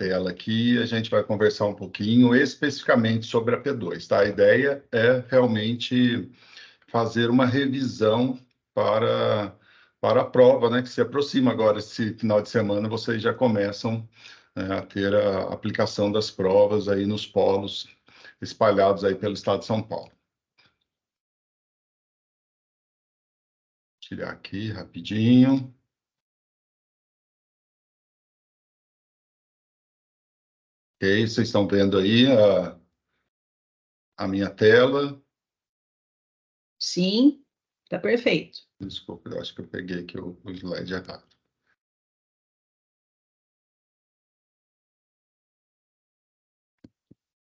tela aqui, a gente vai conversar um pouquinho especificamente sobre a P2, tá? A ideia é realmente fazer uma revisão para a prova, né, que se aproxima agora, esse final de semana, vocês já começam, né, a ter a aplicação das provas aí nos polos espalhados aí pelo estado de São Paulo. Tirar aqui rapidinho. Ok, vocês estão vendo aí a minha tela. Sim, tá perfeito. Desculpa, eu acho que eu peguei aqui o slide errado.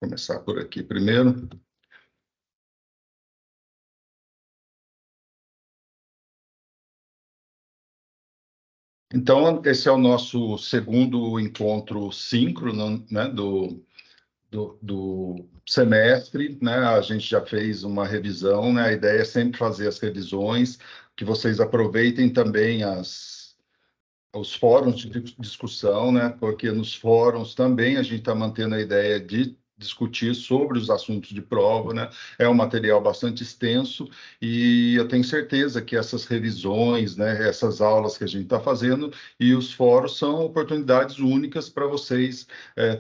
Vou começar por aqui primeiro. Então, esse é o nosso segundo encontro síncrono, né, do semestre, né? A gente já fez uma revisão, né? A ideia é sempre fazer as revisões, que vocês aproveitem também os fóruns de discussão, né? Porque nos fóruns também a gente está mantendo a ideia de discutir sobre os assuntos de prova, né? É um material bastante extenso e eu tenho certeza que essas revisões, né? Essas aulas que a gente está fazendo e os fóruns são oportunidades únicas para vocês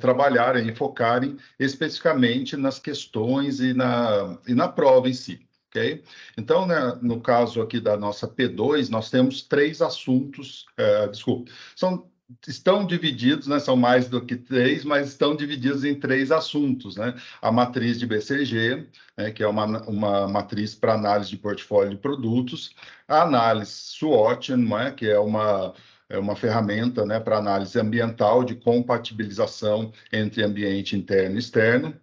trabalharem e focarem especificamente nas questões e na prova em si. Okay? Então, né, no caso aqui da nossa P2, nós temos 3 assuntos, estão divididos, né, são mais do que 3, mas estão divididos em 3 assuntos. Né? A matriz de BCG, né, que é uma matriz para análise de portfólio de produtos, a análise SWOT, não é, que é uma ferramenta, né, para análise ambiental de compatibilização entre ambiente interno e externo,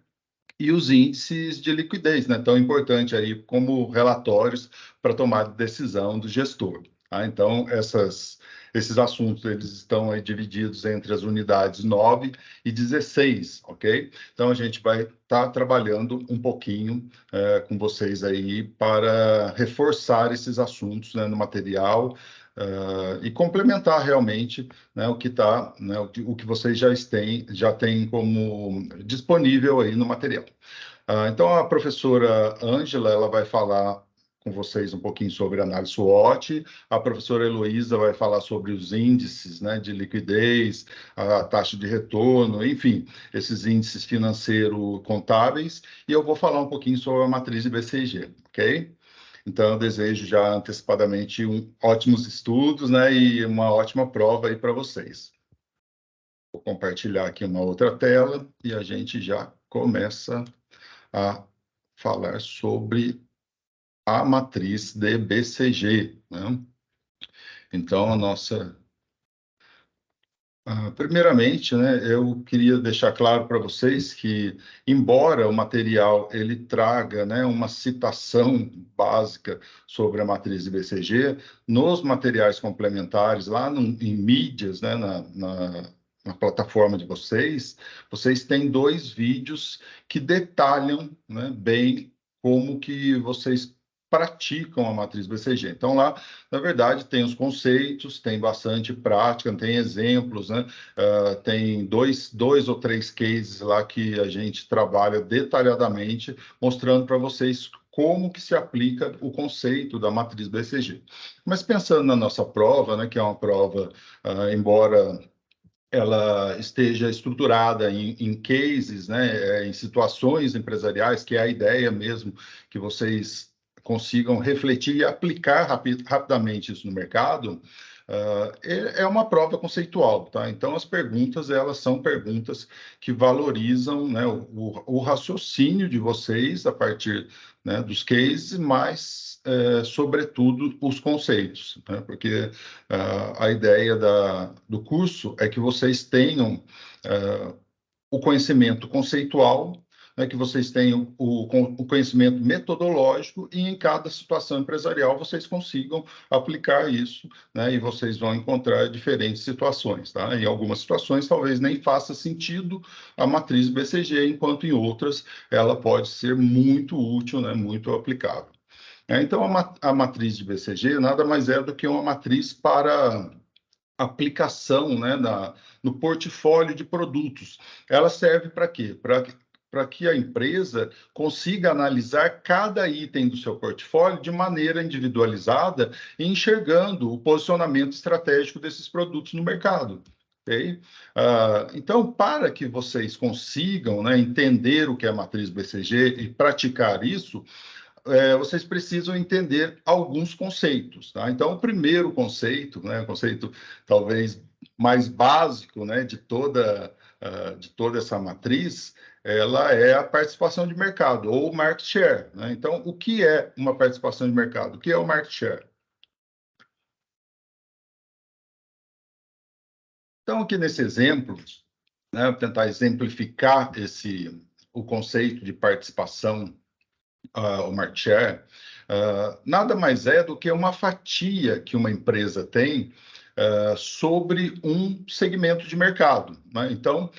e os índices de liquidez, né, tão importante aí como relatórios para tomar decisão do gestor. Tá? Então, esses assuntos eles estão aí divididos entre as unidades 9 e 16, ok? Então, a gente vai estar trabalhando um pouquinho com vocês aí para reforçar esses assuntos, né, no material, e complementar realmente, né, o que está, né, o que vocês já têm como disponível aí no material. Então, a professora Ângela, ela vai falar com vocês um pouquinho sobre análise SWOT, a professora Heloísa vai falar sobre os índices, né, de liquidez, a taxa de retorno, enfim, esses índices financeiro-contábeis, e eu vou falar um pouquinho sobre a matriz de BCG, ok? Então, eu desejo já antecipadamente ótimos estudos, né, e uma ótima prova aí para vocês. Vou compartilhar aqui uma outra tela e a gente já começa a falar sobre a matriz de BCG. Né? Então, primeiramente, né, eu queria deixar claro para vocês que, embora o material ele traga, né, uma citação básica sobre a matriz de BCG, nos materiais complementares, lá em mídias, né, na plataforma de vocês têm 2 vídeos que detalham, né, bem como que vocês praticam a matriz BCG. Então, lá, na verdade, tem os conceitos, tem bastante prática, tem exemplos, né? Tem dois ou 3 cases lá que a gente trabalha detalhadamente, mostrando para vocês como que se aplica o conceito da matriz BCG. Mas pensando na nossa prova, né, que é uma prova, embora ela esteja estruturada em cases, né, em situações empresariais, que é a ideia mesmo, que vocês consigam refletir e aplicar rapidamente isso no mercado, é uma prova conceitual, tá? Então, as perguntas, elas são perguntas que valorizam, né, o raciocínio de vocês a partir, né, dos cases, mas, sobretudo, os conceitos, né? Porque a ideia do curso é que vocês tenham o conhecimento conceitual, né, que vocês tenham o conhecimento metodológico e em cada situação empresarial vocês consigam aplicar isso, né, e vocês vão encontrar diferentes situações. Tá? Em algumas situações talvez nem faça sentido a matriz BCG, enquanto em outras ela pode ser muito útil, né, muito aplicável. Então, a matriz de BCG nada mais é do que uma matriz para aplicação, né, no portfólio de produtos. Ela serve para quê? Para que a empresa consiga analisar cada item do seu portfólio de maneira individualizada, enxergando o posicionamento estratégico desses produtos no mercado. Okay? Então, para que vocês consigam, né, entender o que é a matriz BCG e praticar isso, vocês precisam entender alguns conceitos. Tá? Então, o primeiro conceito, né, o conceito talvez mais básico, né, de toda essa matriz, ela é a participação de mercado, ou market share. Né? Então, o que é uma participação de mercado? O que é o market share? Então, aqui nesse exemplo, né, vou tentar exemplificar o conceito de participação, o market share, nada mais é do que uma fatia que uma empresa tem sobre um segmento de mercado. Né? Então,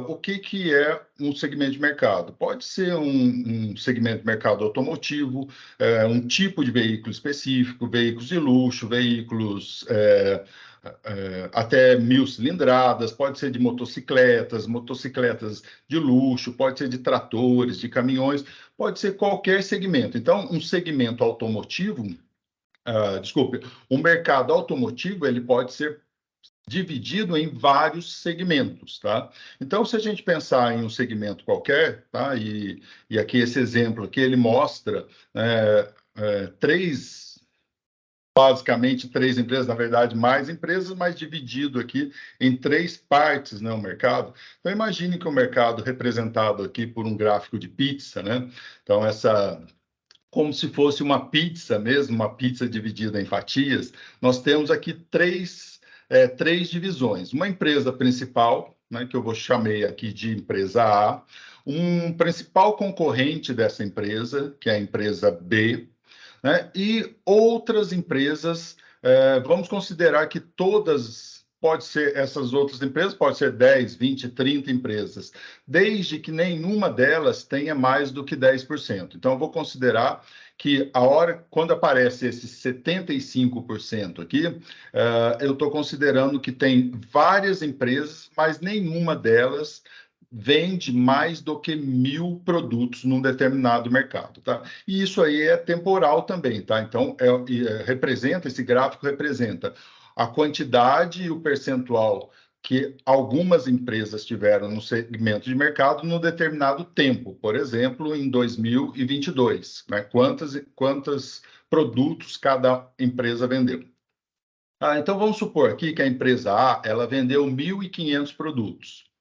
o que é um segmento de mercado? Pode ser um segmento de mercado automotivo, um tipo de veículo específico, veículos de luxo, veículos até 1.000 cilindradas, pode ser de motocicletas, motocicletas de luxo, pode ser de tratores, de caminhões, pode ser qualquer segmento. Então, um segmento automotivo, desculpe, um mercado automotivo, ele pode ser dividido em vários segmentos, tá? Então, se a gente pensar em um segmento qualquer, tá? E aqui esse exemplo aqui, ele mostra basicamente três empresas, na verdade, mais empresas, mas dividido aqui em três partes, né, o mercado. Então, imagine que o mercado representado aqui por um gráfico de pizza, né? Então, como se fosse uma pizza mesmo, uma pizza dividida em fatias, nós temos aqui três divisões. Uma empresa principal, né, que eu vou chamar aqui de empresa A, um principal concorrente dessa empresa, que é a empresa B, né, e outras empresas, vamos considerar que todas, pode ser essas outras empresas, pode ser 10, 20, 30 empresas, desde que nenhuma delas tenha mais do que 10%. Então, eu vou considerar que quando aparece esse 75% aqui, eu estou considerando que tem várias empresas, mas nenhuma delas vende mais do que 1.000 produtos num determinado mercado, tá? E isso aí é temporal também, tá? Então, esse gráfico representa a quantidade e o percentual que algumas empresas tiveram no segmento de mercado no determinado tempo, por exemplo, em 2022, né? Quantos produtos cada empresa vendeu. Então, vamos supor aqui que a empresa A, ela vendeu 1.500 produtos.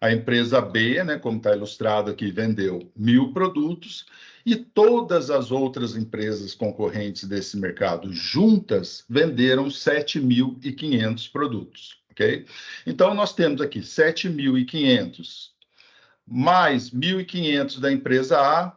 A empresa B, né, como está ilustrado aqui, vendeu 1.000 produtos e todas as outras empresas concorrentes desse mercado juntas venderam 7.500 produtos, ok? Então, nós temos aqui 7.500 mais 1.500 da empresa A,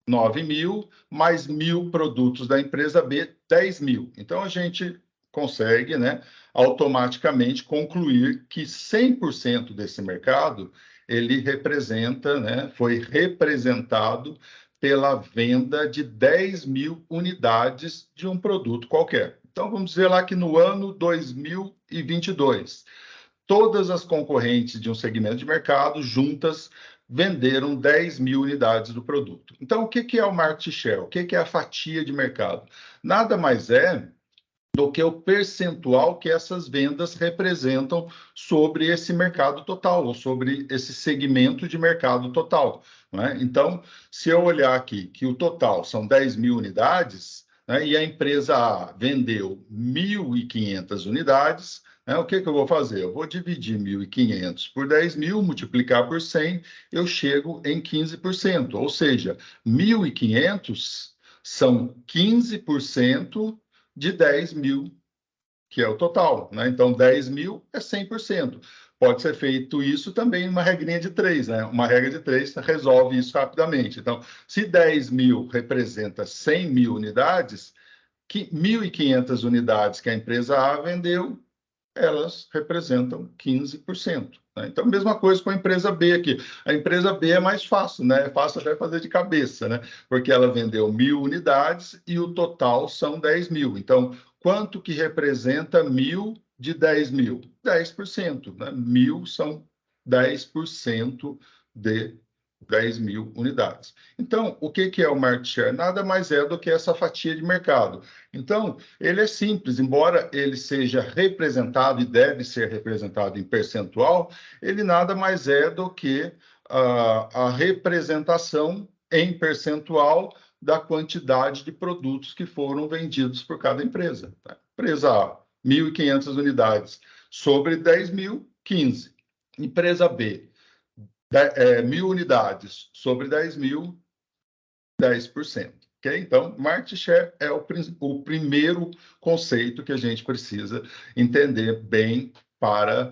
9.000, mais 1.000 produtos da empresa B, 10.000. Então, a gente consegue, né, automaticamente concluir que 100% desse mercado, ele representa, né, foi representado pela venda de 10.000 unidades de um produto qualquer. Então, vamos dizer lá que no ano 2022, todas as concorrentes de um segmento de mercado juntas venderam 10.000 unidades do produto. Então, o que é o market share? O que é a fatia de mercado? Nada mais é do que o percentual que essas vendas representam sobre esse mercado total, ou sobre esse segmento de mercado total. Né? Então, se eu olhar aqui que o total são 10.000 unidades, né, e a empresa A vendeu 1.500 unidades, né, o que eu vou fazer? Eu vou dividir 1.500 por 10.000, multiplicar por 100, eu chego em 15%, ou seja, 1.500 são 15% de 10.000, que é o total, né? Então, 10.000 é 100%. Pode ser feito isso também numa regrinha de 3, né? Uma regra de 3 resolve isso rapidamente. Então, se 10.000 representa 100.000 unidades, 1.500 unidades que a empresa A vendeu, elas representam 15%. Né? Então, mesma coisa com a empresa B aqui. A empresa B é mais fácil, né? É fácil até fazer de cabeça, né? Porque ela vendeu 1.000 unidades e o total são 10.000. Então, quanto que representa 1.000 de 10 mil? 10%, né? 1.000 são 10% de 10 mil unidades. Então, o que é o market share? Nada mais é do que essa fatia de mercado. Então, ele é simples, embora ele seja representado e deve ser representado em percentual, ele nada mais é do que a representação em percentual da quantidade de produtos que foram vendidos por cada empresa. Tá? Empresa A, 1.500 unidades, sobre 10 mil, 15. Empresa B, 1.000 unidades, sobre 10 mil, 10%. Okay? Então, market share é o primeiro conceito que a gente precisa entender bem para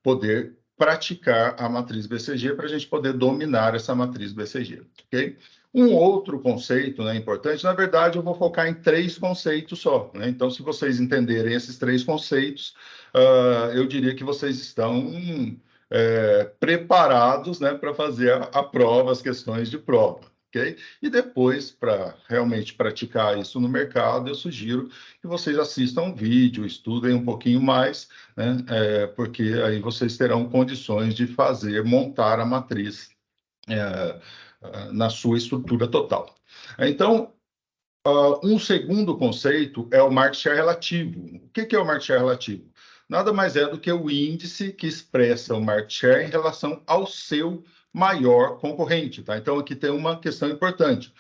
poder praticar a matriz BCG, para a gente poder dominar essa matriz BCG. Okay? Um outro conceito, né, importante, na verdade, eu vou focar em 3 conceitos só. Né? Então, se vocês entenderem esses 3 conceitos, eu diria que vocês estão preparados, né, para fazer a prova, as questões de prova. Okay? E depois, para realmente praticar isso no mercado, eu sugiro que vocês assistam um vídeo, estudem um pouquinho mais, né? Porque aí vocês terão condições de montar a matriz na sua estrutura total. Então, um segundo conceito é o market share relativo. O que é o market share relativo? Nada mais é do que o índice que expressa o market share em relação ao seu maior concorrente. Tá? Então, aqui tem uma questão importante.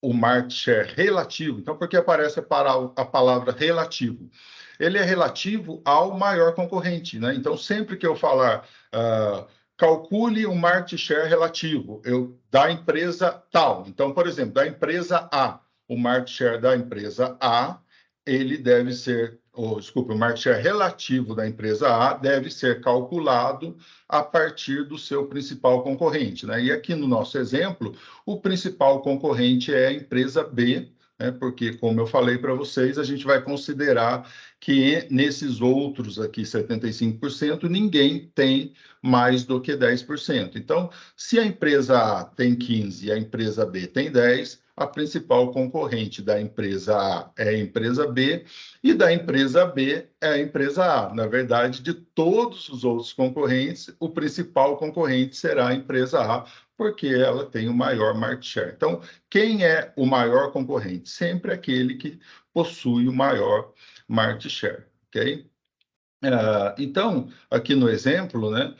O market share relativo. Então, por que aparece a palavra relativo? Ele é relativo ao maior concorrente. Né? Então, sempre que eu falar, calcule um market share relativo da empresa tal. Então, por exemplo, da empresa A, o market share da empresa A, ele deve ser, o market share relativo da empresa A deve ser calculado a partir do seu principal concorrente. Né? E aqui no nosso exemplo, o principal concorrente é a empresa B, né? Porque, como eu falei para vocês, a gente vai considerar que nesses outros aqui, 75%, ninguém tem mais do que 10%. Então, se a empresa A tem 15% e a empresa B tem 10%, a principal concorrente da empresa A é a empresa B e da empresa B é a empresa A. Na verdade, de todos os outros concorrentes, o principal concorrente será a empresa A, porque ela tem o maior market share. Então, quem é o maior concorrente? Sempre aquele que possui o maior market share, ok? Então, aqui no exemplo, né,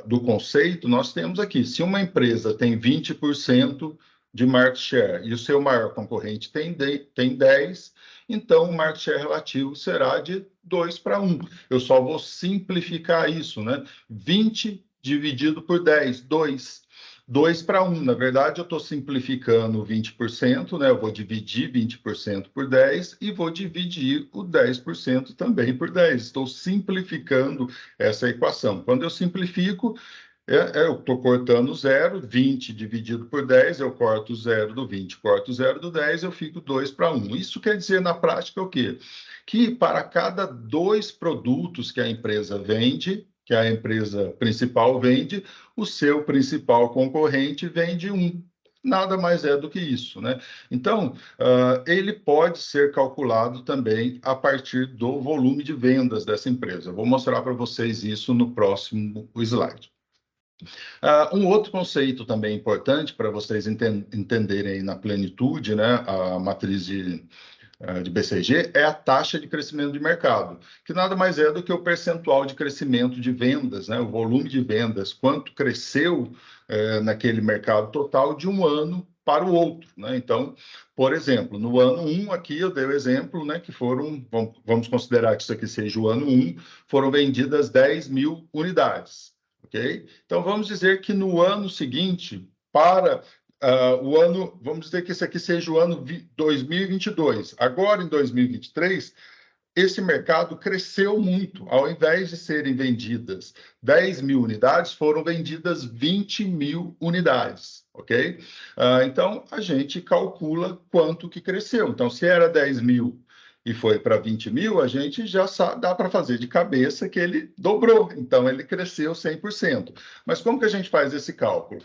do conceito, nós temos aqui, se uma empresa tem 20% de market share e o seu maior concorrente tem 10%, então o market share relativo será de 2:1. Eu só vou simplificar isso, né? 20 dividido por 10, 2. 2:1. Na verdade, eu estou simplificando 20%, né? Eu vou dividir 20% por 10 e vou dividir o 10% também por 10. Estou simplificando essa equação. Quando eu simplifico, eu estou cortando 0, 20 dividido por 10, eu corto 0 do 20, corto 0 do 10, eu fico 2:1. Isso quer dizer, na prática, o quê? Que para cada 2 produtos que a empresa vende, que a empresa principal vende, o seu principal concorrente vende 1. Nada mais é do que isso, né? Então, ele pode ser calculado também a partir do volume de vendas dessa empresa. Eu vou mostrar para vocês isso no próximo slide. Um outro conceito também importante para vocês entenderem na plenitude, né, a matriz de BCG é a taxa de crescimento de mercado, que nada mais é do que o percentual de crescimento de vendas, né, o volume de vendas, quanto cresceu naquele mercado total de um ano para o outro. Né? Então, por exemplo, no ano 1, aqui eu dei o exemplo, né, que foram, vamos considerar que isso aqui seja o ano 1, foram vendidas 10 mil unidades. Okay? Então, vamos dizer que no ano seguinte, para o ano, vamos dizer que esse aqui seja o ano 2022. Agora, em 2023, esse mercado cresceu muito. Ao invés de serem vendidas 10 mil unidades, foram vendidas 20 mil unidades, ok? Então, a gente calcula quanto que cresceu. Então, se era 10 mil e foi para 20 mil, a gente já dá para fazer de cabeça que ele dobrou. Então, ele cresceu 100%. Mas como que a gente faz esse cálculo?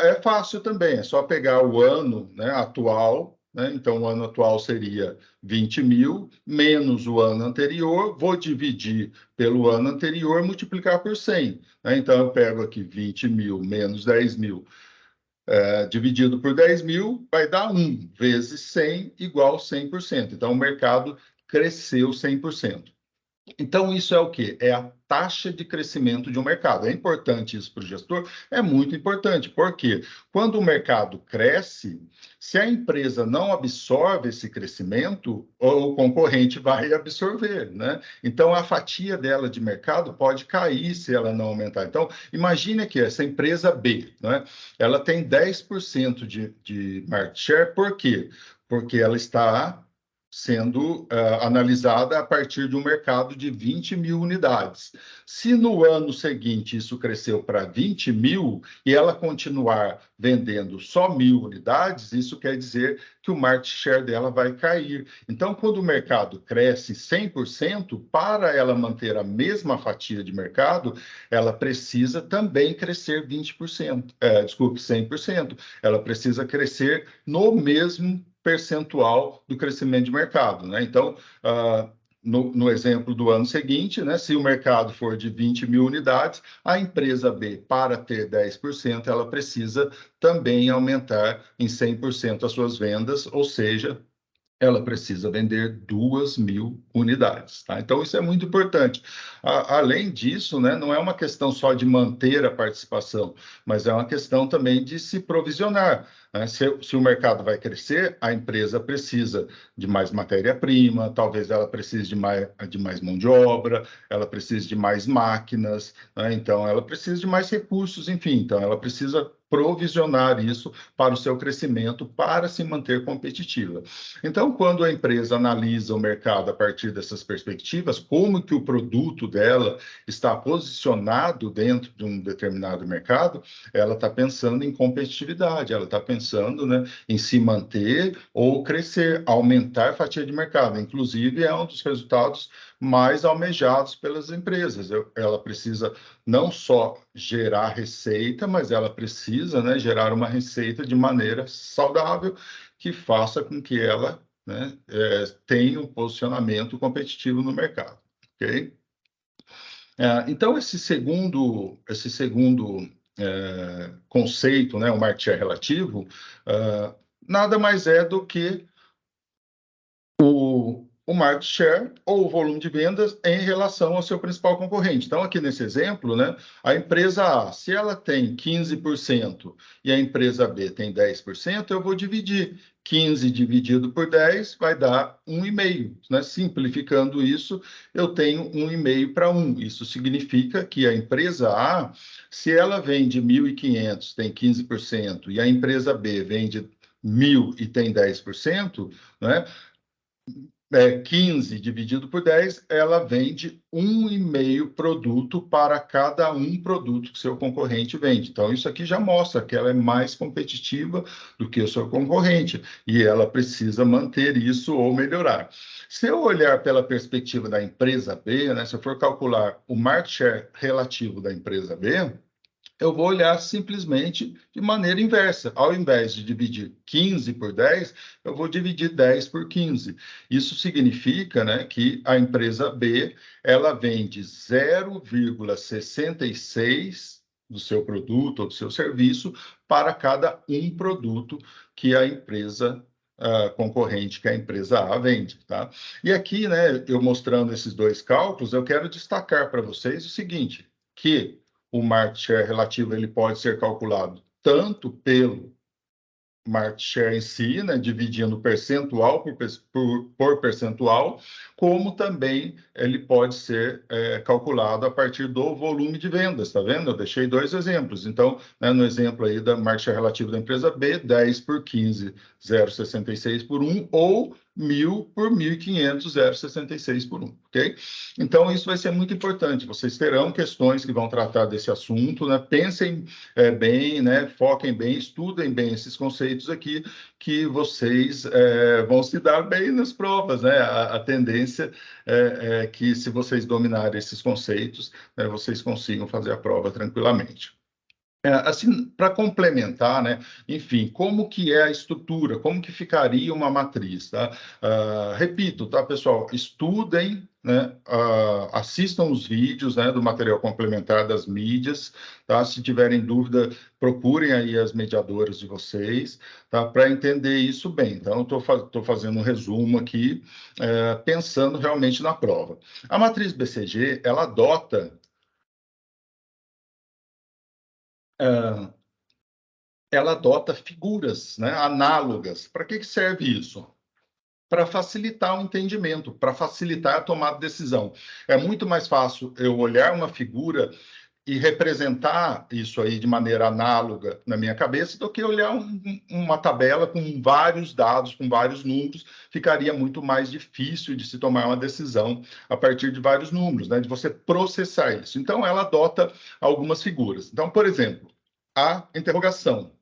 É fácil também, é só pegar o ano, né, atual, né? Então, o ano atual seria 20 mil, menos o ano anterior, vou dividir pelo ano anterior, multiplicar por 100. Né? Então, eu pego aqui 20 mil menos 10 mil, dividido por 10 mil, vai dar 1 vezes 100 igual 100%. Então, o mercado cresceu 100%. Então, isso é o quê? É a taxa de crescimento de um mercado. É importante isso para o gestor? É muito importante, porque quando o mercado cresce, se a empresa não absorve esse crescimento, o concorrente vai absorver, né? Então, a fatia dela de mercado pode cair se ela não aumentar. Então, imagine que essa empresa B, né? Ela tem 10% de market share, por quê? Porque ela está sendo analisada a partir de um mercado de 20 mil unidades. Se no ano seguinte isso cresceu para 20 mil e ela continuar vendendo só 1.000 unidades, isso quer dizer que o market share dela vai cair. Então, quando o mercado cresce 100%, para ela manter a mesma fatia de mercado, ela precisa também crescer 20%, desculpe, 100%. Ela precisa crescer no mesmo percentual do crescimento de mercado, né? Então, no exemplo do ano seguinte, né, se o mercado for de 20 mil unidades, a empresa B, para ter 10%, ela precisa também aumentar em 100% as suas vendas, ou seja, ela precisa vender 2.000 unidades, tá? Então, isso é muito importante. Além disso, né, não é uma questão só de manter a participação, mas é uma questão também de se provisionar, né? Se o mercado vai crescer, a empresa precisa de mais matéria-prima, talvez ela precise de mais mão de obra, ela precise de mais máquinas, né? Então, ela precisa de mais recursos, enfim, então ela precisa provisionar isso para o seu crescimento, para se manter competitiva. Então, quando a empresa analisa o mercado a partir dessas perspectivas, como que o produto dela está posicionado dentro de um determinado mercado, ela está pensando em competitividade, ela está pensando, né, em se manter ou crescer, aumentar a fatia de mercado. Inclusive, é um dos resultados mais almejados pelas empresas. Ela precisa não só gerar receita, mas ela precisa, né, gerar uma receita de maneira saudável, que faça com que ela, né, tenha um posicionamento competitivo no mercado, ok? Então, esse segundo conceito, né, o market share relativo, nada mais é do que o market share ou o volume de vendas em relação ao seu principal concorrente. Então, aqui nesse exemplo, né, a empresa A, se ela tem 15% e a empresa B tem 10%, eu vou dividir. 15 dividido por 10 vai dar 1,5, né? Simplificando isso, eu tenho 1,5 para 1. Isso significa que a empresa A, se ela vende 1.500, tem 15%, e a empresa B vende 1.000 e tem 10%, né? 15 dividido por 10, ela vende 1,5 produto para cada um produto que seu concorrente vende. Então, isso aqui já mostra que ela é mais competitiva do que o seu concorrente e ela precisa manter isso ou melhorar. Se eu olhar pela perspectiva da empresa B, né, se eu for calcular o market share relativo da empresa B, eu vou olhar simplesmente de maneira inversa. Ao invés de dividir 15 por 10, eu vou dividir 10 por 15. Isso significa, né, que a empresa B, ela vende 0,66 do seu produto ou do seu serviço para cada um produto que a empresa concorrente, que a empresa A vende, tá? E aqui, né, eu mostrando esses dois cálculos, eu quero destacar para vocês o seguinte, que o market share relativo ele pode ser calculado tanto pelo market share em si, né, dividindo percentual por percentual, como também ele pode ser calculado a partir do volume de vendas, tá vendo? Eu deixei dois exemplos. Então, né, no exemplo aí da market share relativo da empresa B, 10 por 15, 0,66 por 1, ou 1.000 por 1.500, 0,66 por 1, ok? Então, isso vai ser muito importante. Vocês terão questões que vão tratar desse assunto, né? Pensem bem, né? Foquem bem, estudem bem esses conceitos aqui, que vocês vão se dar bem nas provas, né? A tendência é que, se vocês dominarem esses conceitos, né, vocês consigam fazer a prova tranquilamente. Assim, para complementar, né? Enfim, como que é a estrutura, como que ficaria uma matriz, tá? Repito, tá, pessoal? Estudem, né? Assistam os vídeos, né, do material complementar das mídias, tá? Se tiverem dúvida, procurem aí as mediadoras de vocês, tá? Para entender isso bem. Então, estou fazendo um resumo aqui, pensando realmente na prova. A matriz BCG, ela adota ah, ela adota figuras, né, análogas. Para que serve isso? Para facilitar o entendimento, para facilitar a tomada de decisão. É muito mais fácil eu olhar uma figura e representar isso aí de maneira análoga na minha cabeça do que olhar uma tabela com vários dados, com vários números, ficaria muito mais difícil de se tomar uma decisão a partir de vários números, né, de você processar isso. Então, ela adota algumas figuras. Então, por exemplo, a interrogação.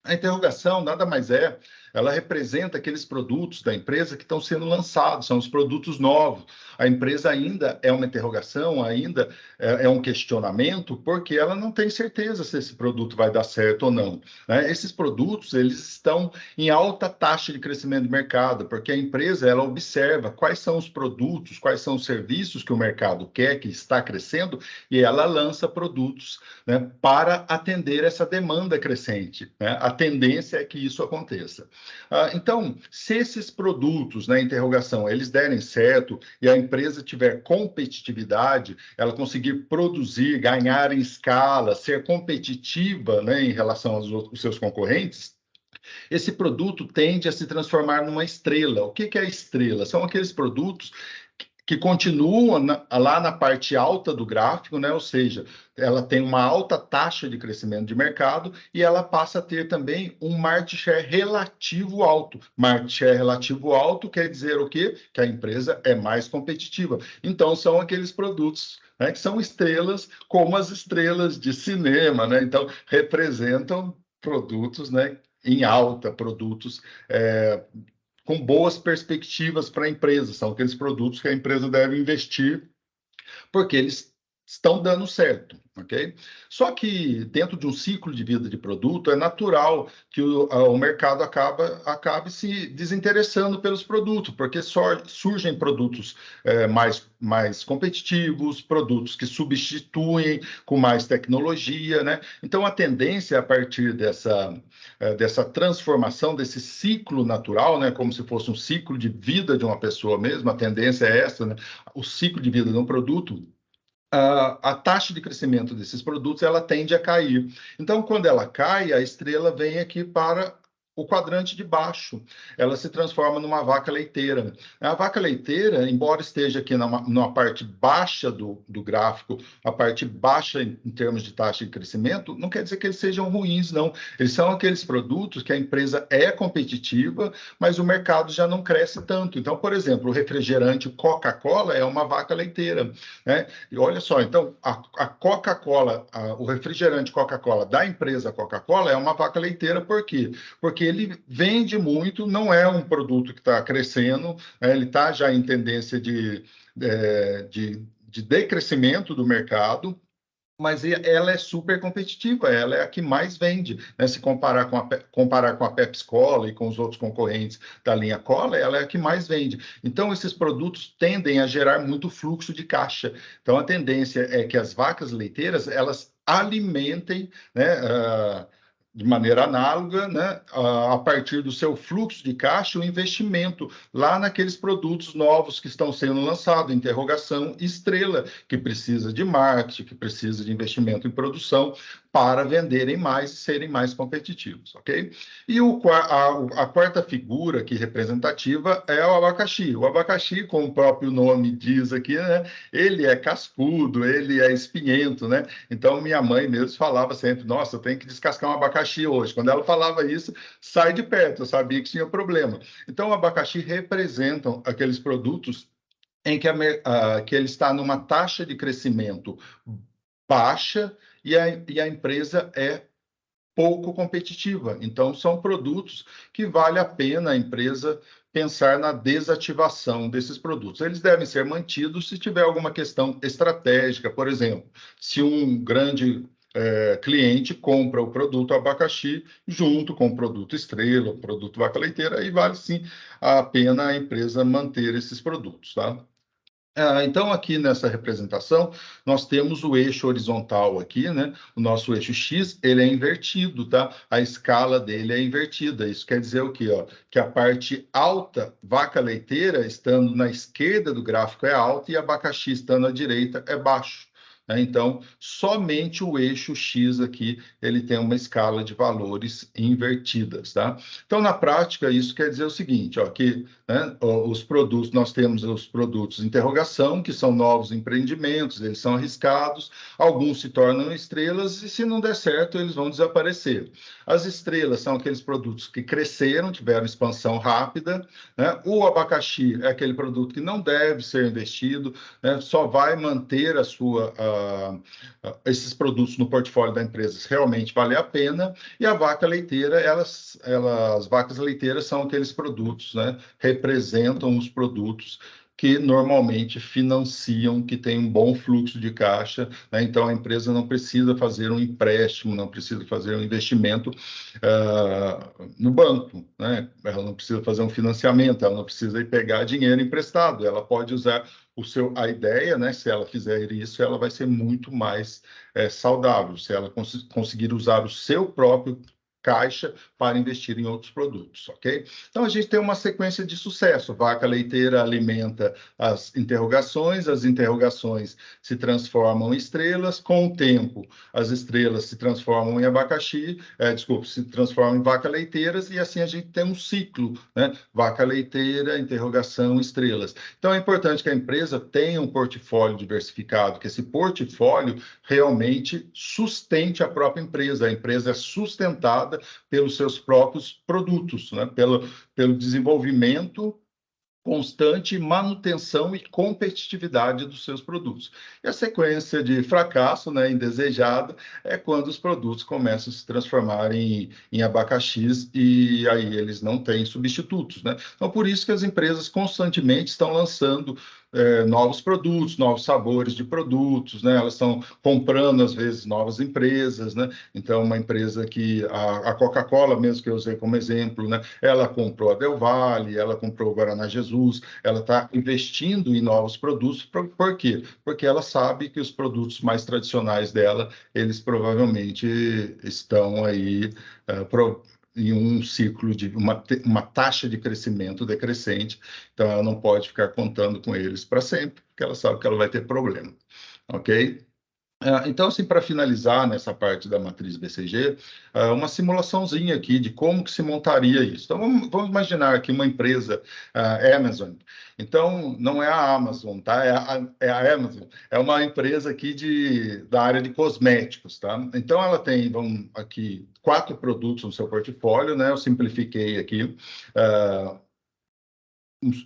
A interrogação nada mais é, ela representa aqueles produtos da empresa que estão sendo lançados, são os produtos novos. A empresa ainda é uma interrogação, ainda é um questionamento, porque ela não tem certeza se esse produto vai dar certo ou não, né? Esses produtos, eles estão em alta taxa de crescimento de mercado, porque a empresa, ela observa quais são os produtos, quais são os serviços que o mercado quer, que está crescendo, e ela lança produtos, né, para atender essa demanda crescente, né? A tendência é que isso aconteça. Então, se esses produtos, na interrogação, eles derem certo e a empresa tiver competitividade, ela conseguir produzir, ganhar em escala, ser competitiva, né, em relação aos seus concorrentes, esse produto tende a se transformar numa estrela. O que é a estrela? São aqueles produtos que continuam lá na parte alta do gráfico, né? Ou seja, ela tem uma alta taxa de crescimento de mercado e ela passa a ter também um market share relativo alto. Market share relativo alto quer dizer o quê? Que a empresa é mais competitiva. Então, são aqueles produtos, né, que são estrelas, como as estrelas de cinema, né? Então, representam produtos, né, em alta, produtos com boas perspectivas para a empresa. São aqueles produtos que a empresa deve investir porque eles estão dando certo, ok? Só que dentro de um ciclo de vida de produto, é natural que o mercado acabe se desinteressando pelos produtos, porque só surgem produtos mais competitivos, produtos que substituem com mais tecnologia, né? Então, a tendência a partir dessa transformação, desse ciclo natural, né? Como se fosse um ciclo de vida de uma pessoa mesmo, a tendência é essa, né? O ciclo de vida de um produto, a taxa de crescimento desses produtos ela tende a cair. Então, quando ela cai, a estrela vem aqui para o quadrante de baixo. Ela se transforma numa vaca leiteira. A vaca leiteira, embora esteja aqui numa parte baixa do gráfico, a parte baixa em termos de taxa de crescimento, não quer dizer que eles sejam ruins, não. Eles são aqueles produtos que a empresa é competitiva, mas o mercado já não cresce tanto. Então, por exemplo, o refrigerante Coca-Cola é uma vaca leiteira, né? E olha só, então, a Coca-Cola, o refrigerante Coca-Cola da empresa Coca-Cola é uma vaca leiteira, por quê? Porque ele vende muito, não é um produto que está crescendo, né? Ele está já em tendência de decrescimento do mercado, mas ela é super competitiva, ela é a que mais vende, né? Se comparar com a Pepsi Cola e com os outros concorrentes da linha Cola, ela é a que mais vende. Então, esses produtos tendem a gerar muito fluxo de caixa. Então, a tendência é que as vacas leiteiras, elas alimentem, né, de maneira análoga, né, a partir do seu fluxo de caixa, o investimento lá naqueles produtos novos que estão sendo lançados, interrogação, estrela, que precisa de marketing, que precisa de investimento em produção para venderem mais e serem mais competitivos, ok? E a quarta figura aqui representativa é o abacaxi. O abacaxi, como o próprio nome diz aqui, né, ele é cascudo, ele é espinhento, né? Então, minha mãe mesmo falava sempre, nossa, eu tenho que descascar um abacaxi hoje. Quando ela falava isso, sai de perto, eu sabia que tinha problema. Então, o abacaxi representam aqueles produtos em que ele está numa taxa de crescimento baixa e a empresa é pouco competitiva. Então, são produtos que vale a pena a empresa pensar na desativação desses produtos. Eles devem ser mantidos se tiver alguma questão estratégica, por exemplo, se um grande cliente compra o produto abacaxi junto com o produto estrela, o produto vaca leiteira, aí vale sim a pena a empresa manter esses produtos, tá? Então, aqui nessa representação, nós temos o eixo horizontal aqui, né? O nosso eixo X, ele é invertido, tá? A escala dele é invertida. Isso quer dizer o quê, ó? Que a parte alta, vaca leiteira, estando na esquerda do gráfico é alta e abacaxi estando à direita é baixo, né? Então, somente o eixo X aqui, ele tem uma escala de valores invertidas, tá? Então, na prática, isso quer dizer o seguinte, ó, que, né, os produtos, nós temos os produtos de interrogação, que são novos empreendimentos, eles são arriscados, alguns se tornam estrelas e, se não der certo, eles vão desaparecer. As estrelas são aqueles produtos que cresceram, tiveram expansão rápida, né? O abacaxi é aquele produto que não deve ser investido, né? Só vai manter esses produtos no portfólio da empresa se realmente valer a pena. E a vaca leiteira, as vacas leiteiras são aqueles produtos, né? Representam os produtos que normalmente financiam, que tem um bom fluxo de caixa, né? Então a empresa não precisa fazer um empréstimo, não precisa fazer um investimento no banco, né? Ela não precisa fazer um financiamento, ela não precisa ir pegar dinheiro emprestado, ela pode usar a ideia, né? Se ela fizer isso, ela vai ser muito mais saudável, se ela conseguir usar o seu próprio caixa para investir em outros produtos, ok? Então, a gente tem uma sequência de sucesso. Vaca leiteira alimenta as interrogações se transformam em estrelas, com o tempo, as estrelas se transformam em abacaxi, se transformam em vaca leiteiras, e assim a gente tem um ciclo, né? Vaca leiteira, interrogação, estrelas. Então, é importante que a empresa tenha um portfólio diversificado, que esse portfólio realmente sustente a própria empresa. A empresa é sustentada pelos seus próprios produtos, né? Pelo desenvolvimento constante, manutenção e competitividade dos seus produtos. E a sequência de fracasso, né, indesejada, é quando os produtos começam a se transformar em abacaxis e aí eles não têm substitutos, né? Então, por isso que as empresas constantemente estão lançando novos produtos, novos sabores de produtos, né? Elas estão comprando, às vezes, novas empresas, né? Então, uma empresa que a Coca-Cola, mesmo que eu usei como exemplo, né? Ela comprou a Del Valle, ela comprou o Guaraná Jesus, ela está investindo em novos produtos. Por quê? Porque ela sabe que os produtos mais tradicionais dela, eles provavelmente estão aí em um ciclo de uma taxa de crescimento decrescente, então ela não pode ficar contando com eles para sempre, porque ela sabe que ela vai ter problema, ok? Então, assim, para finalizar nessa parte da matriz BCG, uma simulaçãozinha aqui de como que se montaria isso. Então, vamos imaginar aqui uma empresa, Amazon. Então, não é a Amazon, tá? É a Amazon. É uma empresa aqui da área de cosméticos, tá? Então, ela tem, vamos aqui, 4 produtos no seu portfólio, né? Eu simplifiquei aqui.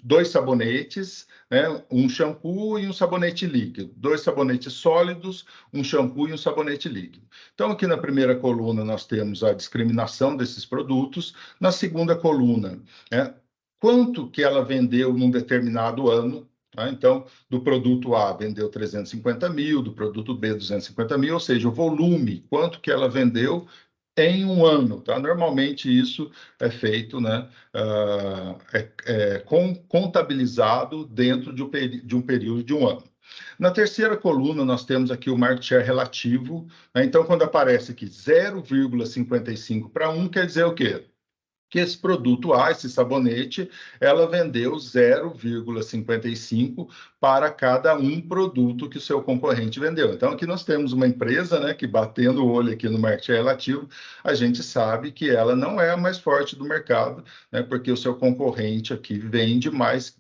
Dois sabonetes, né? Um shampoo e um sabonete líquido. 2 sabonetes sólidos, um shampoo e um sabonete líquido. Então, aqui na primeira coluna, nós temos a discriminação desses produtos. Na segunda coluna, né? Quanto que ela vendeu num determinado ano. Tá? Então, do produto A vendeu 350 mil, do produto B 250 mil, ou seja, o volume, quanto que ela vendeu em um ano, tá? Normalmente isso é feito, né? Contabilizado dentro de um período de um ano. Na terceira coluna, nós temos aqui o market share relativo, né? Então, quando aparece aqui 0,55 para 1, quer dizer o quê? Que esse produto A, esse sabonete, ela vendeu 0,55 para cada um produto que o seu concorrente vendeu. Então, aqui nós temos uma empresa, né, que batendo o olho aqui no market relativo, a gente sabe que ela não é a mais forte do mercado, né, porque o seu concorrente aqui vende mais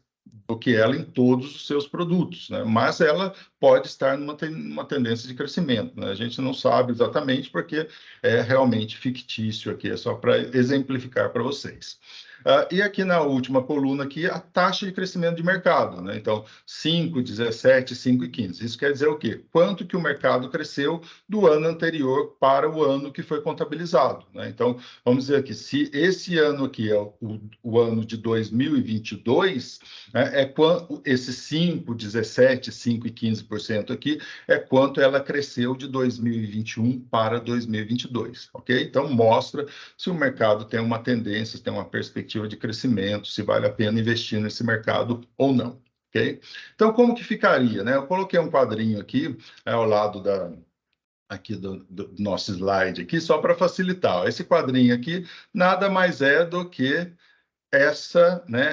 do que ela em todos os seus produtos, né? Mas ela pode estar numa tendência de crescimento, né? A gente não sabe exatamente porque é realmente fictício aqui, é só para exemplificar para vocês. E aqui na última coluna aqui, a taxa de crescimento de mercado, né? Então, 5, 17, 5 e 15. Isso quer dizer o quê? Quanto que o mercado cresceu do ano anterior para o ano que foi contabilizado, né? Então, vamos dizer aqui, se esse ano aqui é o ano de 2022, né, esse 5, 17, 5 e 15% aqui é quanto ela cresceu de 2021 para 2022, ok? Então, mostra se o mercado tem uma tendência, se tem uma perspectiva de crescimento, se vale a pena investir nesse mercado ou não, ok? Então, como que ficaria, né? Eu coloquei um quadrinho aqui, ao lado aqui do nosso slide aqui, só para facilitar. Esse quadrinho aqui nada mais é do que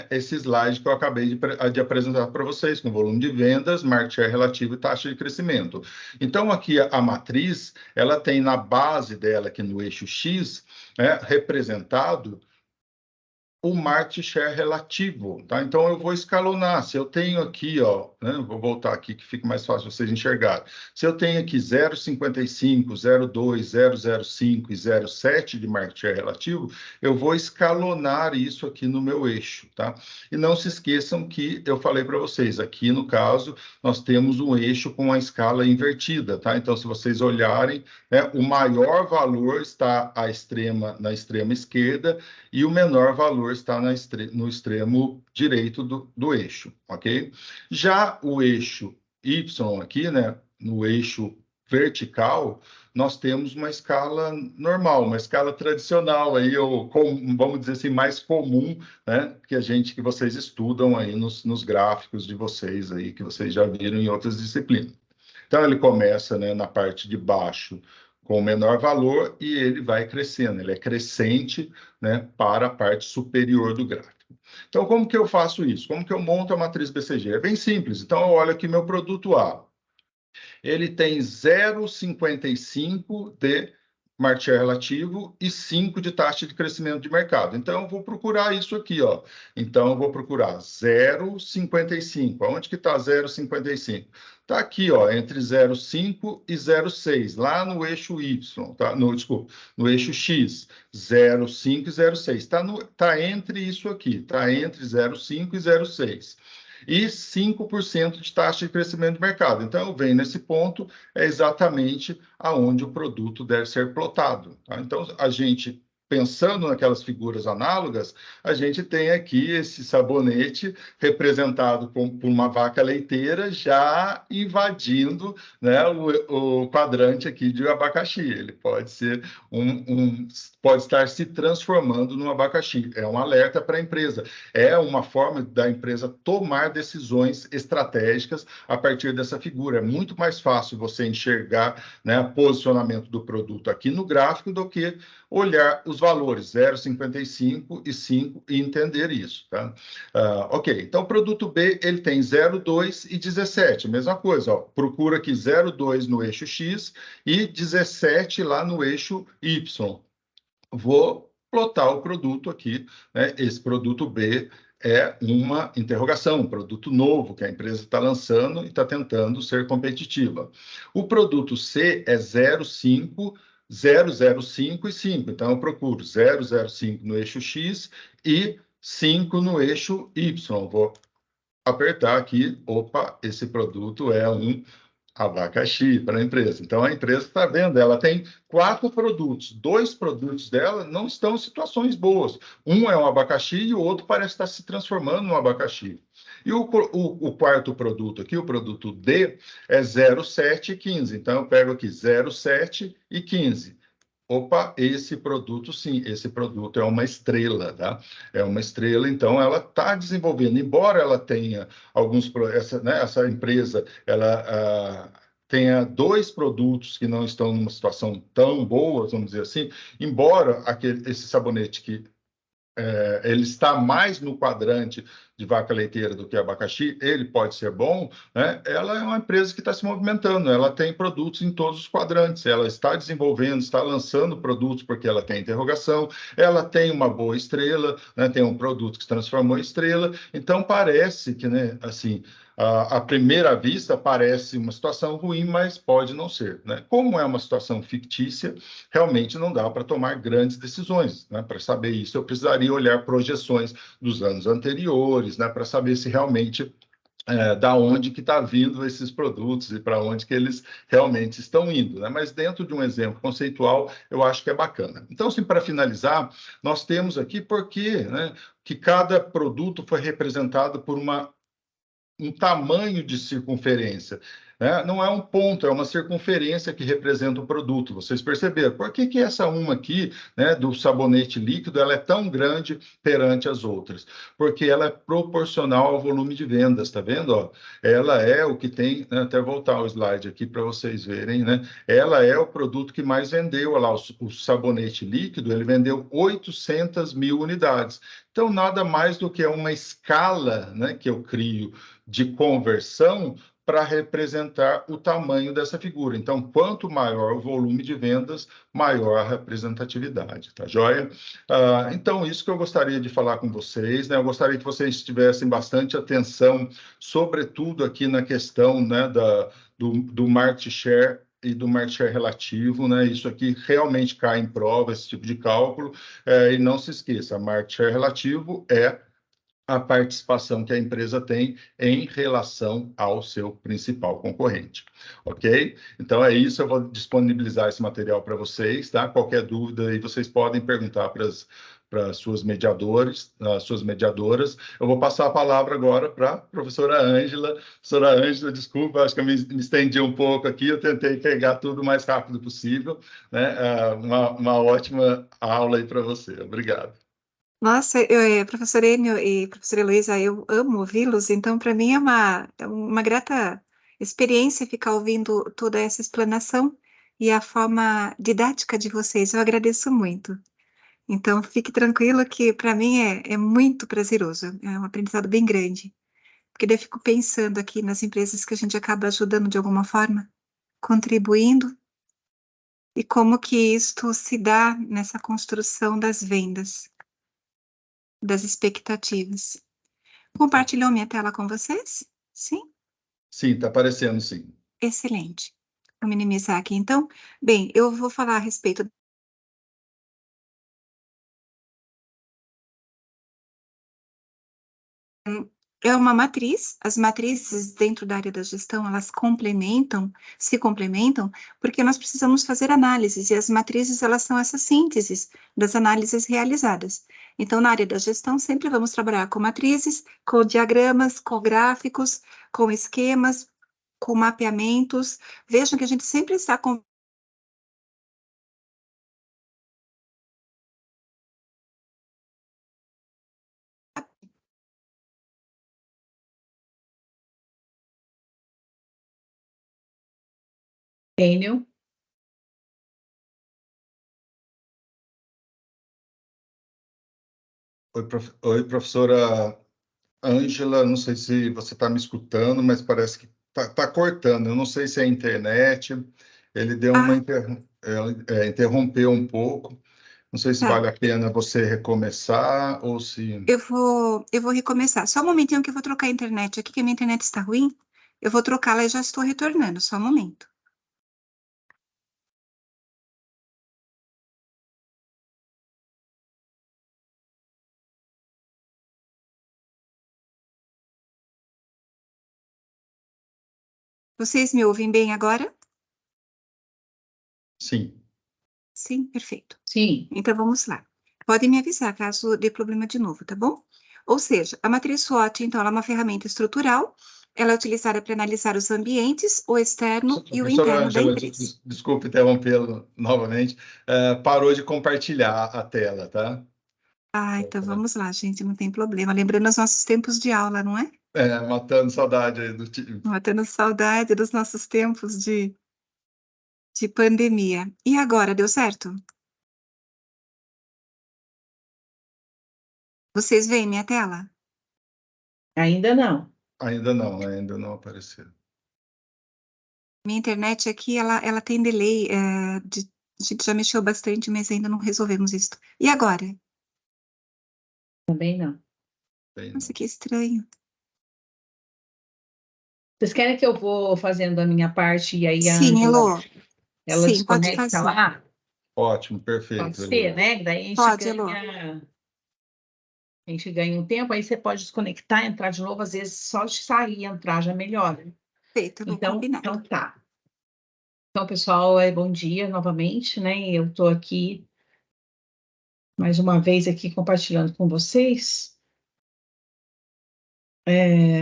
esse slide que eu acabei de apresentar para vocês, com volume de vendas, market share relativo e taxa de crescimento. Então, aqui a matriz, ela tem na base dela, aqui no eixo X, representado o market share relativo, tá? Então, eu vou escalonar. Se eu tenho aqui, ó, né, vou voltar aqui que fica mais fácil vocês enxergarem. Se eu tenho aqui 0,55, 0,2, 0,05 e 0,7 de market share relativo, eu vou escalonar isso aqui no meu eixo, tá? E não se esqueçam que eu falei para vocês, aqui no caso, nós temos um eixo com a escala invertida, tá? Então, se vocês olharem, né, o maior valor está na extrema esquerda e o menor valor está no extremo direito do eixo, ok? Já o eixo Y aqui, né, no eixo vertical, nós temos uma escala normal, uma escala tradicional, aí, vamos dizer assim, mais comum, né, que vocês estudam aí nos gráficos de vocês aí, que vocês já viram em outras disciplinas. Então, ele começa, né, na parte de baixo com o menor valor e ele vai crescendo, ele é crescente, né, para a parte superior do gráfico. Então, como que eu faço isso? Como que eu monto a matriz BCG? É bem simples. Então, eu olho aqui meu produto A. Ele tem 0,55 de market share relativo e 5 de taxa de crescimento de mercado. Então, eu vou procurar isso aqui, ó. Então, eu vou procurar 0,55. Onde que está 0,55? Está aqui, ó, entre 0,5 e 0,6, lá no eixo Y, tá? Desculpa, no eixo X, 0,5 e 0,6. Está entre isso aqui, está entre 0,5 e 0,6 e 5% de taxa de crescimento de mercado. Então, eu venho nesse ponto, é exatamente aonde o produto deve ser plotado, tá? Então, a gente, pensando naquelas figuras análogas, a gente tem aqui esse sabonete representado por uma vaca leiteira já invadindo, né, o quadrante aqui de abacaxi. Ele pode ser pode estar se transformando num abacaxi. É um alerta para a empresa. É uma forma da empresa tomar decisões estratégicas a partir dessa figura. É muito mais fácil você enxergar, né, o posicionamento do produto aqui no gráfico do que olhar os valores 0,55 e 5 e entender isso, tá? Ok, então o produto B ele tem 0,2 e 17, mesma coisa, ó, procura aqui 0,2 no eixo X e 17 lá no eixo Y. Vou plotar o produto aqui, né? Esse produto B é uma interrogação, um produto novo que a empresa está lançando e está tentando ser competitiva. O produto C é 0,5, 0,05 e 5. Então, eu procuro 0,05 no eixo X e 5 no eixo Y. Vou apertar aqui, opa, esse produto é um abacaxi para a empresa. Então, a empresa está vendo, ela tem 4 produtos. 2 produtos dela não estão em situações boas. Um é um abacaxi e o outro parece estar se transformando num abacaxi. E o quarto produto aqui, o produto D, é 0,7 e 15. Então, eu pego aqui 0,7 e 15. Opa, esse produto, sim, esse produto é uma estrela, tá? É uma estrela, então ela está desenvolvendo, embora ela tenha essa empresa, ela tenha 2 produtos que não estão numa situação tão boa, vamos dizer assim, embora esse sabonete que ele está mais no quadrante de vaca leiteira do que abacaxi, ele pode ser bom, né? Ela é uma empresa que está se movimentando, ela tem produtos em todos os quadrantes, ela está desenvolvendo, está lançando produtos porque ela tem interrogação, ela tem uma boa estrela, né? Tem um produto que se transformou em estrela, então parece que, né, assim, À primeira vista, parece uma situação ruim, mas pode não ser, né? Como é uma situação fictícia, realmente não dá para tomar grandes decisões, né? Para saber isso, eu precisaria olhar projeções dos anos anteriores, né? Para saber se realmente da onde que está vindo esses produtos e para onde que eles realmente estão indo, né? Mas dentro de um exemplo conceitual, eu acho que é bacana. Então, assim, para finalizar, nós temos aqui porque, né, que cada produto foi representado por um tamanho de circunferência. Né? Não é um ponto, é uma circunferência que representa o produto. Vocês perceberam? Por que, que essa uma aqui, né, do sabonete líquido, ela é tão grande perante as outras? Porque ela é proporcional ao volume de vendas, tá vendo? Ó? Ela é o que tem, né, até voltar o slide aqui para vocês verem, né? Ela é o produto que mais vendeu. Olha lá, o sabonete líquido, ele vendeu 800 mil unidades. Então, nada mais do que uma escala, né, que eu crio de conversão para representar o tamanho dessa figura. Então, quanto maior o volume de vendas, maior a representatividade, tá joia? Então, isso que eu gostaria de falar com vocês, né? Eu gostaria que vocês tivessem bastante atenção, sobretudo aqui na questão, né, do market share e do market share relativo, né? Isso aqui realmente cai em prova, esse tipo de cálculo, e não se esqueça, market share relativo é a participação que a empresa tem em relação ao seu principal concorrente, ok? Então é isso, eu vou disponibilizar esse material para vocês, tá? Qualquer dúvida aí vocês podem perguntar para suas mediadores, as suas mediadoras. Eu vou passar a palavra agora para a professora Ângela. Professora Ângela, desculpa, acho que eu me estendi um pouco aqui, eu tentei pegar tudo o mais rápido possível, né? Uma ótima aula aí para você. Obrigado. Nossa, professor Enio e professora Heloísa, eu amo ouvi-los, então para mim é uma grata experiência ficar ouvindo toda essa explanação e a forma didática de vocês. Eu agradeço muito. Então, fique tranquilo que para mim é muito prazeroso, é um aprendizado bem grande, porque daí eu fico pensando aqui nas empresas que a gente acaba ajudando de alguma forma, contribuindo, e como que isto se dá nessa construção das vendas, das expectativas. Compartilhou minha tela com vocês? Sim? Sim, está aparecendo, sim. Excelente. Vou minimizar aqui, então. Bem, eu vou falar a respeito. É uma matriz, as matrizes dentro da área da gestão, elas se complementam, porque nós precisamos fazer análises, e as matrizes, elas são essas sínteses das análises realizadas. Então, na área da gestão, sempre vamos trabalhar com matrizes, com diagramas, com gráficos, com esquemas, com mapeamentos. Vejam que a gente sempre está com Enio. Oi, professora Ângela, não sei se você está me escutando, mas parece que está cortando. Eu não sei se é a internet, ele deu Ah, interrompeu um pouco. Não sei se tá. vale a pena você recomeçar ou se. Eu vou recomeçar. Só um momentinho que eu vou trocar a internet aqui, que a minha internet está ruim. Eu vou trocá-la e já estou retornando. Só um momento. Vocês me ouvem bem agora? Sim. Sim, perfeito. Sim, Então vamos lá. Podem me avisar caso dê problema de novo, tá bom? Ou seja, a matriz SWOT, então, ela é uma ferramenta estrutural. Ela é utilizada para analisar os ambientes, o externo e o Professora interno da Ângela, empresa. desculpe interrompê-lo novamente. Parou de compartilhar a tela, tá? Ah, então vamos lá, gente, não tem problema. Lembrando os nossos tempos de aula, não é? Matando saudade aí do time. Matando saudade dos nossos tempos de pandemia. E agora, deu certo? Vocês veem minha tela? ainda não. Ainda não apareceu. Minha internet aqui, ela tem delay. A gente já mexeu bastante, mas ainda não resolvemos isso. E agora? Também não. Bem, Nossa, não. que estranho. Vocês querem que eu vou fazendo a minha parte e aí a Sim, Ângela, Elô. ela Sim, pode desconecta fazer. lá? Ótimo, Pode perfeito, ser, Heloísa. né? Daí Pode, Elô. a gente ganha um tempo, aí você pode desconectar, entrar de novo, às vezes só de sair e entrar já melhora. Feito, Elô, combinado. Então tá. Então, pessoal, bom dia novamente, né? Eu estou aqui mais uma vez aqui compartilhando com vocês.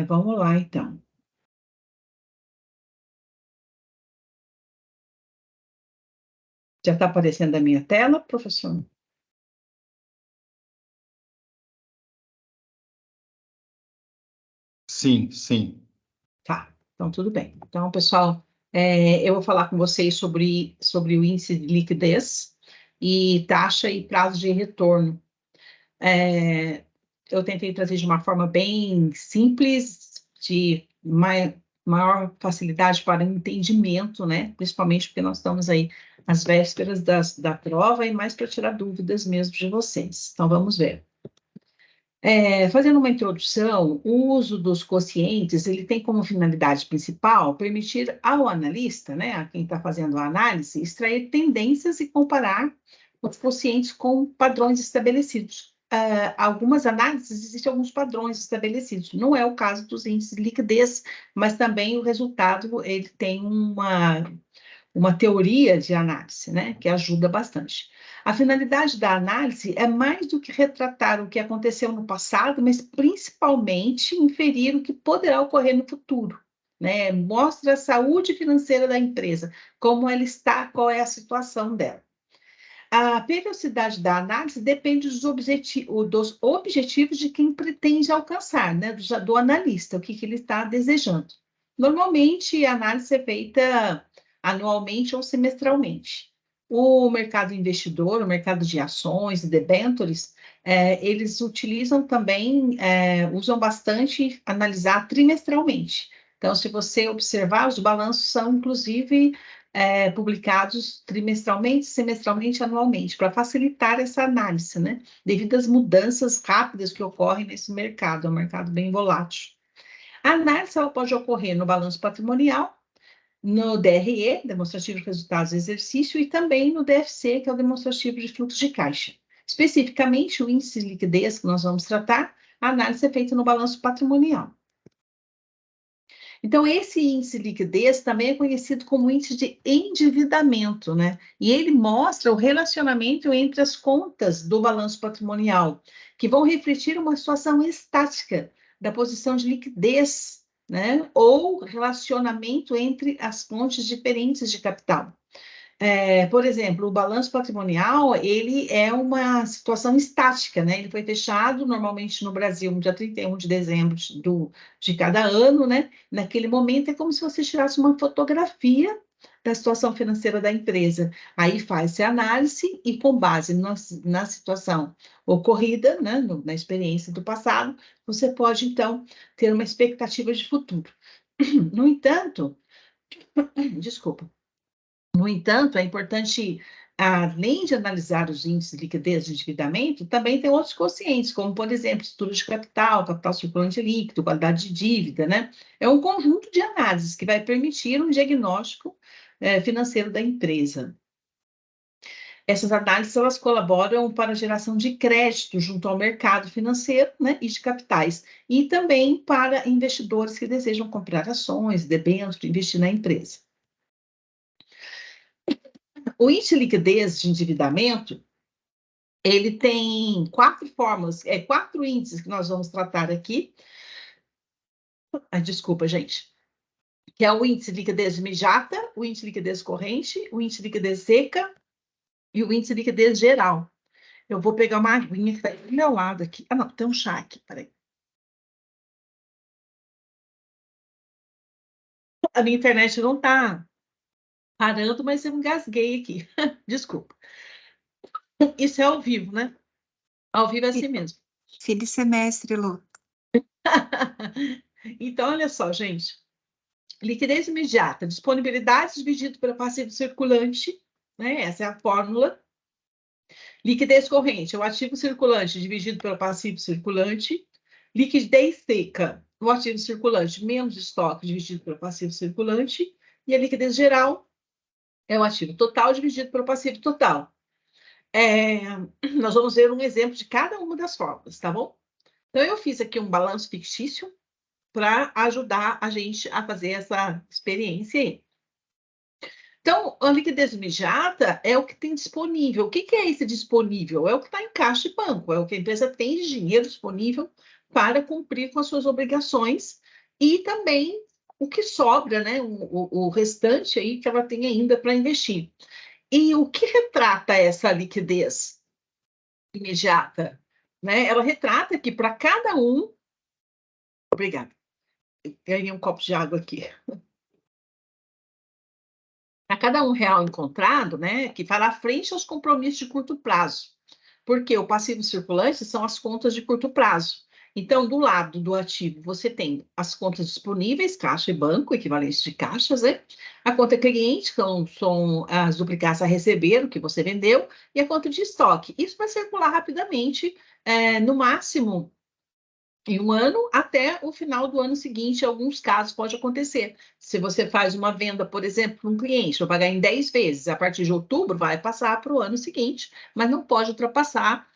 Vamos lá, então. Já está aparecendo a minha tela, professor? Sim, sim. Tá, então tudo bem. Então, pessoal, eu vou falar com vocês sobre o índice de liquidez e taxa e prazo de retorno. Eu tentei trazer de uma forma bem simples, de maior facilidade para entendimento, né? Principalmente porque nós estamos aí às vésperas da prova e mais para tirar dúvidas mesmo de vocês. Então, vamos ver. Fazendo uma introdução, o uso dos quocientes, ele tem como finalidade principal permitir ao analista, né, a quem está fazendo a análise, extrair tendências e comparar os quocientes com padrões estabelecidos. Algumas análises existem alguns padrões estabelecidos. Não é o caso dos índices de liquidez, mas também o resultado ele tem uma teoria de análise, né, que ajuda bastante. A finalidade da análise é mais do que retratar o que aconteceu no passado, mas principalmente inferir o que poderá ocorrer no futuro, né? Mostra a saúde financeira da empresa, como ela está, qual é a situação dela. A periodicidade da análise depende dos objetivos de quem pretende alcançar, né? Do analista, o que ele está desejando. Normalmente, a análise é feita anualmente ou semestralmente. O mercado investidor, o mercado de ações e debêntures, eles utilizam também, usam bastante analisar trimestralmente. Então, se você observar, os balanços são, inclusive, publicados trimestralmente, semestralmente, anualmente, para facilitar essa análise, né? Devido às mudanças rápidas que ocorrem nesse mercado, é um mercado bem volátil. A análise ela pode ocorrer no balanço patrimonial, no DRE, demonstrativo de resultados do exercício, e também no DFC, que é o demonstrativo de fluxo de caixa. Especificamente, o índice de liquidez que nós vamos tratar, a análise é feita no balanço patrimonial. Então, esse índice de liquidez também é conhecido como índice de endividamento, né? E ele mostra o relacionamento entre as contas do balanço patrimonial, que vão refletir uma situação estática da posição de liquidez, né? Ou relacionamento entre as fontes diferentes de capital. Por exemplo, o balanço patrimonial, ele é uma situação estática, né? Ele foi fechado normalmente no Brasil no dia 31 de dezembro de cada ano, né? Naquele momento é como se você tirasse uma fotografia da situação financeira da empresa. Aí faz-se a análise e com base na situação ocorrida, né? Na experiência do passado, você pode, então, ter uma expectativa de futuro. No entanto, desculpa. No entanto, é importante, além de analisar os índices de liquidez e endividamento, também tem outros quocientes, como, por exemplo, estrutura de capital, capital circulante líquido, qualidade de dívida, né? É um conjunto de análises que vai permitir um diagnóstico financeiro da empresa. Essas análises, elas colaboram para a geração de crédito junto ao mercado financeiro, né, e de capitais, e também para investidores que desejam comprar ações, debêntures, investir na empresa. O índice de liquidez de endividamento, ele tem 4 formas, 4 índices que nós vamos tratar aqui. Desculpa, gente. Que é o índice de liquidez imediata, o índice de liquidez corrente, o índice de liquidez seca e o índice de liquidez geral. Eu vou pegar uma aguinha que está do meu lado aqui. Não, tem um chá aqui, peraí. A minha internet não está parando, mas eu engasguei aqui. Desculpa. Isso é ao vivo, né? Ao vivo é assim mesmo. Fim de semestre, Elô. Então, olha só, gente. Liquidez imediata, disponibilidade dividido pelo passivo circulante, né? Essa é a fórmula. Liquidez corrente, o ativo circulante dividido pelo passivo circulante. Liquidez seca, o ativo circulante menos estoque dividido pelo passivo circulante, e a liquidez geral é o ativo total dividido pelo passivo total. Nós vamos ver um exemplo de cada uma das fórmulas, tá bom? Então, eu fiz aqui um balanço fictício para ajudar a gente a fazer essa experiência aí. Então, a liquidez imediata é o que tem disponível. O que é esse disponível? É o que está em caixa de banco, é o que a empresa tem de dinheiro disponível para cumprir com as suas obrigações e também o que sobra, né? O restante aí que ela tem ainda para investir. E o que retrata essa liquidez imediata? Né? Ela retrata que para cada um... Obrigada. Ganhei um copo de água aqui. A cada R$1 encontrado, né, que fará frente aos compromissos de curto prazo, porque o passivo circulante são as contas de curto prazo. Então, do lado do ativo, você tem as contas disponíveis, caixa e banco, equivalente de caixas, né? A conta cliente, que são as duplicadas a receber, o que você vendeu, e a conta de estoque. Isso vai circular rapidamente, no máximo em um ano até o final do ano seguinte, em alguns casos pode acontecer. Se você faz uma venda, por exemplo, para um cliente, vai pagar em 10 vezes, a partir de outubro vai passar para o ano seguinte, mas não pode ultrapassar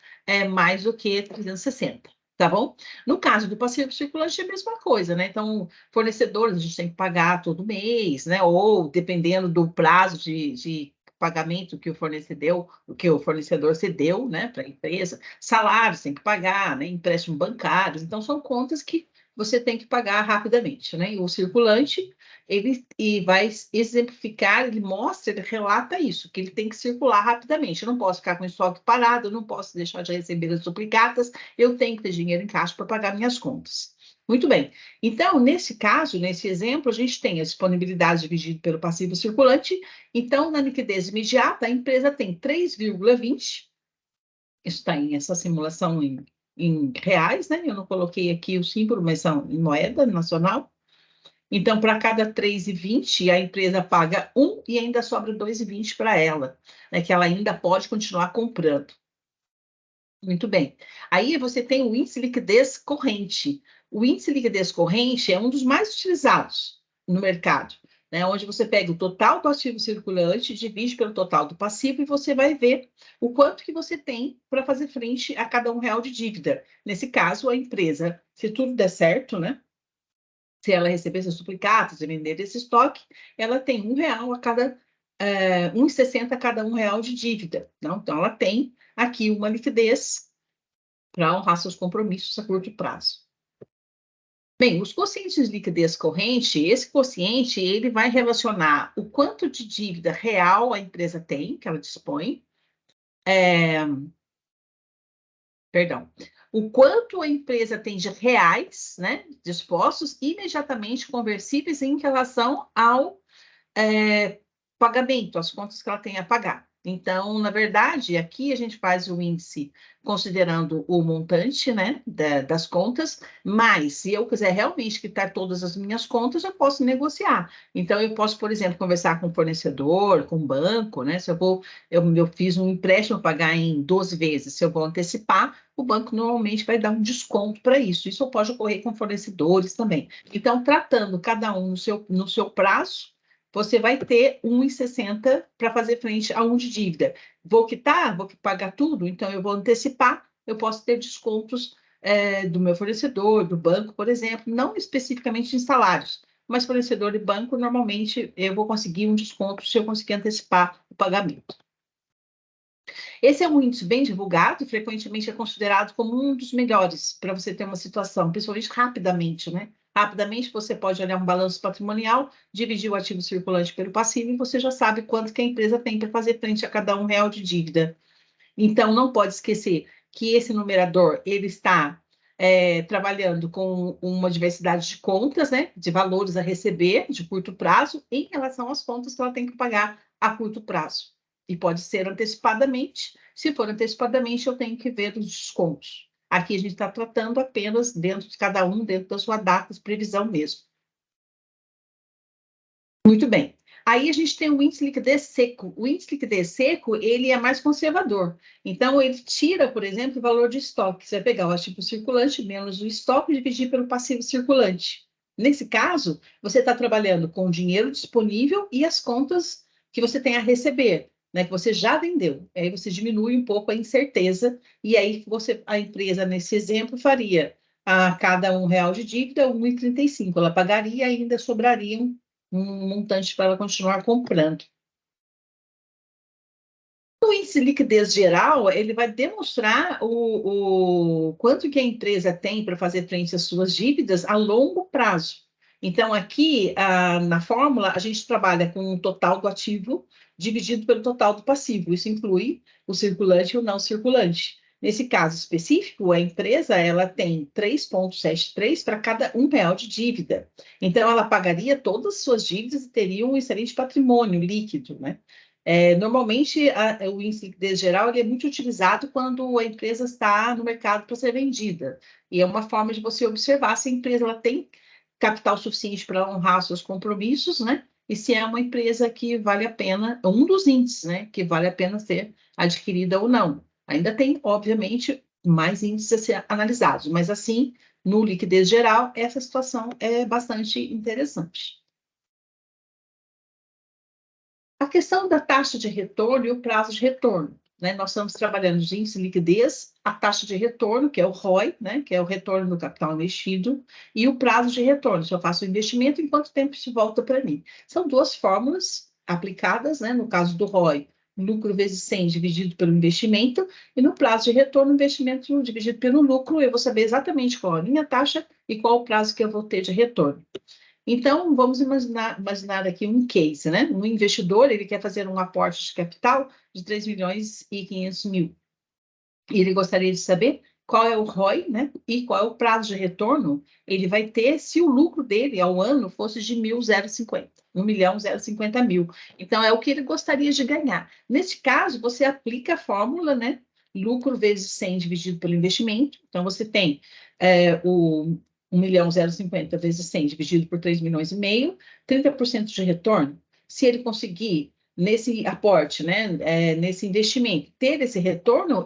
mais do que 360, tá bom? No caso do passivo circulante é a mesma coisa, né? Então, fornecedores a gente tem que pagar todo mês, né? Ou dependendo do prazo de pagamento que o fornecedor cedeu, né, para a empresa, salários tem que pagar, né, empréstimos bancários, então são contas que você tem que pagar rapidamente, né? E o circulante, ele vai exemplificar, ele mostra, ele relata isso, que ele tem que circular rapidamente. Eu não posso ficar com o estoque parado, eu não posso deixar de receber as duplicatas, eu tenho que ter dinheiro em caixa para pagar minhas contas. Muito bem. Então, nesse caso, nesse exemplo, a gente tem a disponibilidade dividida pelo passivo circulante. Então, na liquidez imediata, a empresa tem 3,20. Isso está em essa simulação em reais, né? Eu não coloquei aqui o símbolo, mas são em moeda nacional. Então, para cada 3,20, a empresa paga 1 e ainda sobra 2,20 para ela, né? Que ela ainda pode continuar comprando. Muito bem. Aí você tem o índice de liquidez corrente. O índice de liquidez corrente é um dos mais utilizados no mercado, né? Onde você pega o total do ativo circulante, divide pelo total do passivo e você vai ver o quanto que você tem para fazer frente a cada R$1 de dívida. Nesse caso, a empresa, se tudo der certo, né? Se ela receber esses duplicados e vender esse estoque, ela tem R$1 a cada... 1,60 a cada R$1 de dívida. Não? Então, ela tem aqui uma liquidez para honrar seus compromissos a curto prazo. Bem, os quocientes de liquidez corrente, esse quociente, ele vai relacionar o quanto de dívida real a empresa tem, que ela dispõe, o quanto a empresa tem de reais, né, dispostos, imediatamente conversíveis em relação ao pagamento, as contas que ela tem a pagar. Então, na verdade, aqui a gente faz o índice considerando o montante, né, das contas, mas se eu quiser realmente quitar todas as minhas contas, eu posso negociar. Então, eu posso, por exemplo, conversar com o fornecedor, com o banco, né, se eu fiz um empréstimo pagar em 12 vezes, se eu vou antecipar, o banco normalmente vai dar um desconto para isso. Isso pode ocorrer com fornecedores também. Então, tratando cada um no seu prazo, você vai ter 1,60 para fazer frente a 1 de dívida. Vou quitar, vou pagar tudo, então eu vou antecipar, eu posso ter descontos do meu fornecedor, do banco, por exemplo, não especificamente em salários, mas fornecedor e banco, normalmente eu vou conseguir um desconto se eu conseguir antecipar o pagamento. Esse é um índice bem divulgado e frequentemente é considerado como um dos melhores para você ter uma situação, principalmente rapidamente, né? Rapidamente você pode olhar um balanço patrimonial, dividir o ativo circulante pelo passivo e você já sabe quanto que a empresa tem para fazer frente a cada R$1 de dívida. Então, não pode esquecer que esse numerador, ele está trabalhando com uma diversidade de contas, né? De valores a receber de curto prazo em relação às contas que ela tem que pagar a curto prazo. E pode ser antecipadamente. Se for antecipadamente, eu tenho que ver os descontos. Aqui a gente está tratando apenas dentro de cada um, dentro da sua data de previsão mesmo. Muito bem. Aí a gente tem o índice de liquidez seco. O índice de liquidez seco, ele é mais conservador. Então, ele tira, por exemplo, o valor de estoque. Você vai pegar o ativo circulante menos o estoque e dividir pelo passivo circulante. Nesse caso, você está trabalhando com o dinheiro disponível e as contas que você tem a receber, né, que você já vendeu. Aí você diminui um pouco a incerteza e aí a empresa, nesse exemplo, faria a cada R$ 1 de dívida, 1,35. Ela pagaria e ainda sobraria um montante para ela continuar comprando. O índice de liquidez geral, ele vai demonstrar o quanto que a empresa tem para fazer frente às suas dívidas a longo prazo. Então, aqui, na fórmula, a gente trabalha com o total do ativo dividido pelo total do passivo. Isso inclui o circulante e o não circulante. Nesse caso específico, a empresa ela tem 3,73 para cada R$ 1 de dívida. Então, ela pagaria todas as suas dívidas e teria um excelente patrimônio líquido, né? Normalmente, o índice de liquidez geral ele é muito utilizado quando a empresa está no mercado para ser vendida. E é uma forma de você observar se a empresa ela tem capital suficiente para honrar seus compromissos, né? E se é uma empresa que vale a pena, um dos índices, né? Que vale a pena ser adquirida ou não. Ainda tem, obviamente, mais índices a ser analisados, mas assim, no liquidez geral, essa situação é bastante interessante. A questão da taxa de retorno e o prazo de retorno, né? Nós estamos trabalhando de índice de liquidez, a taxa de retorno, que é o ROI, né? Que é o retorno do capital investido, e o prazo de retorno, se eu faço o investimento, em quanto tempo isso volta para mim. São duas fórmulas aplicadas, né? No caso do ROI, lucro vezes 100 dividido pelo investimento, e no prazo de retorno, investimento dividido pelo lucro, eu vou saber exatamente qual a minha taxa e qual o prazo que eu vou ter de retorno. Então, vamos imaginar aqui um case, né? Um investidor, ele quer fazer um aporte de capital de 3.500.000. E ele gostaria de saber qual é o ROI, né? E qual é o prazo de retorno ele vai ter se o lucro dele ao ano fosse de 1.050.000. Então, é o que ele gostaria de ganhar. Neste caso, você aplica a fórmula, né? Lucro vezes 100 dividido pelo investimento. Então, você tem o 1.050 vezes 100 dividido por 3,5 milhões, 30% de retorno. Se ele conseguir, nesse aporte, né, nesse investimento, ter esse retorno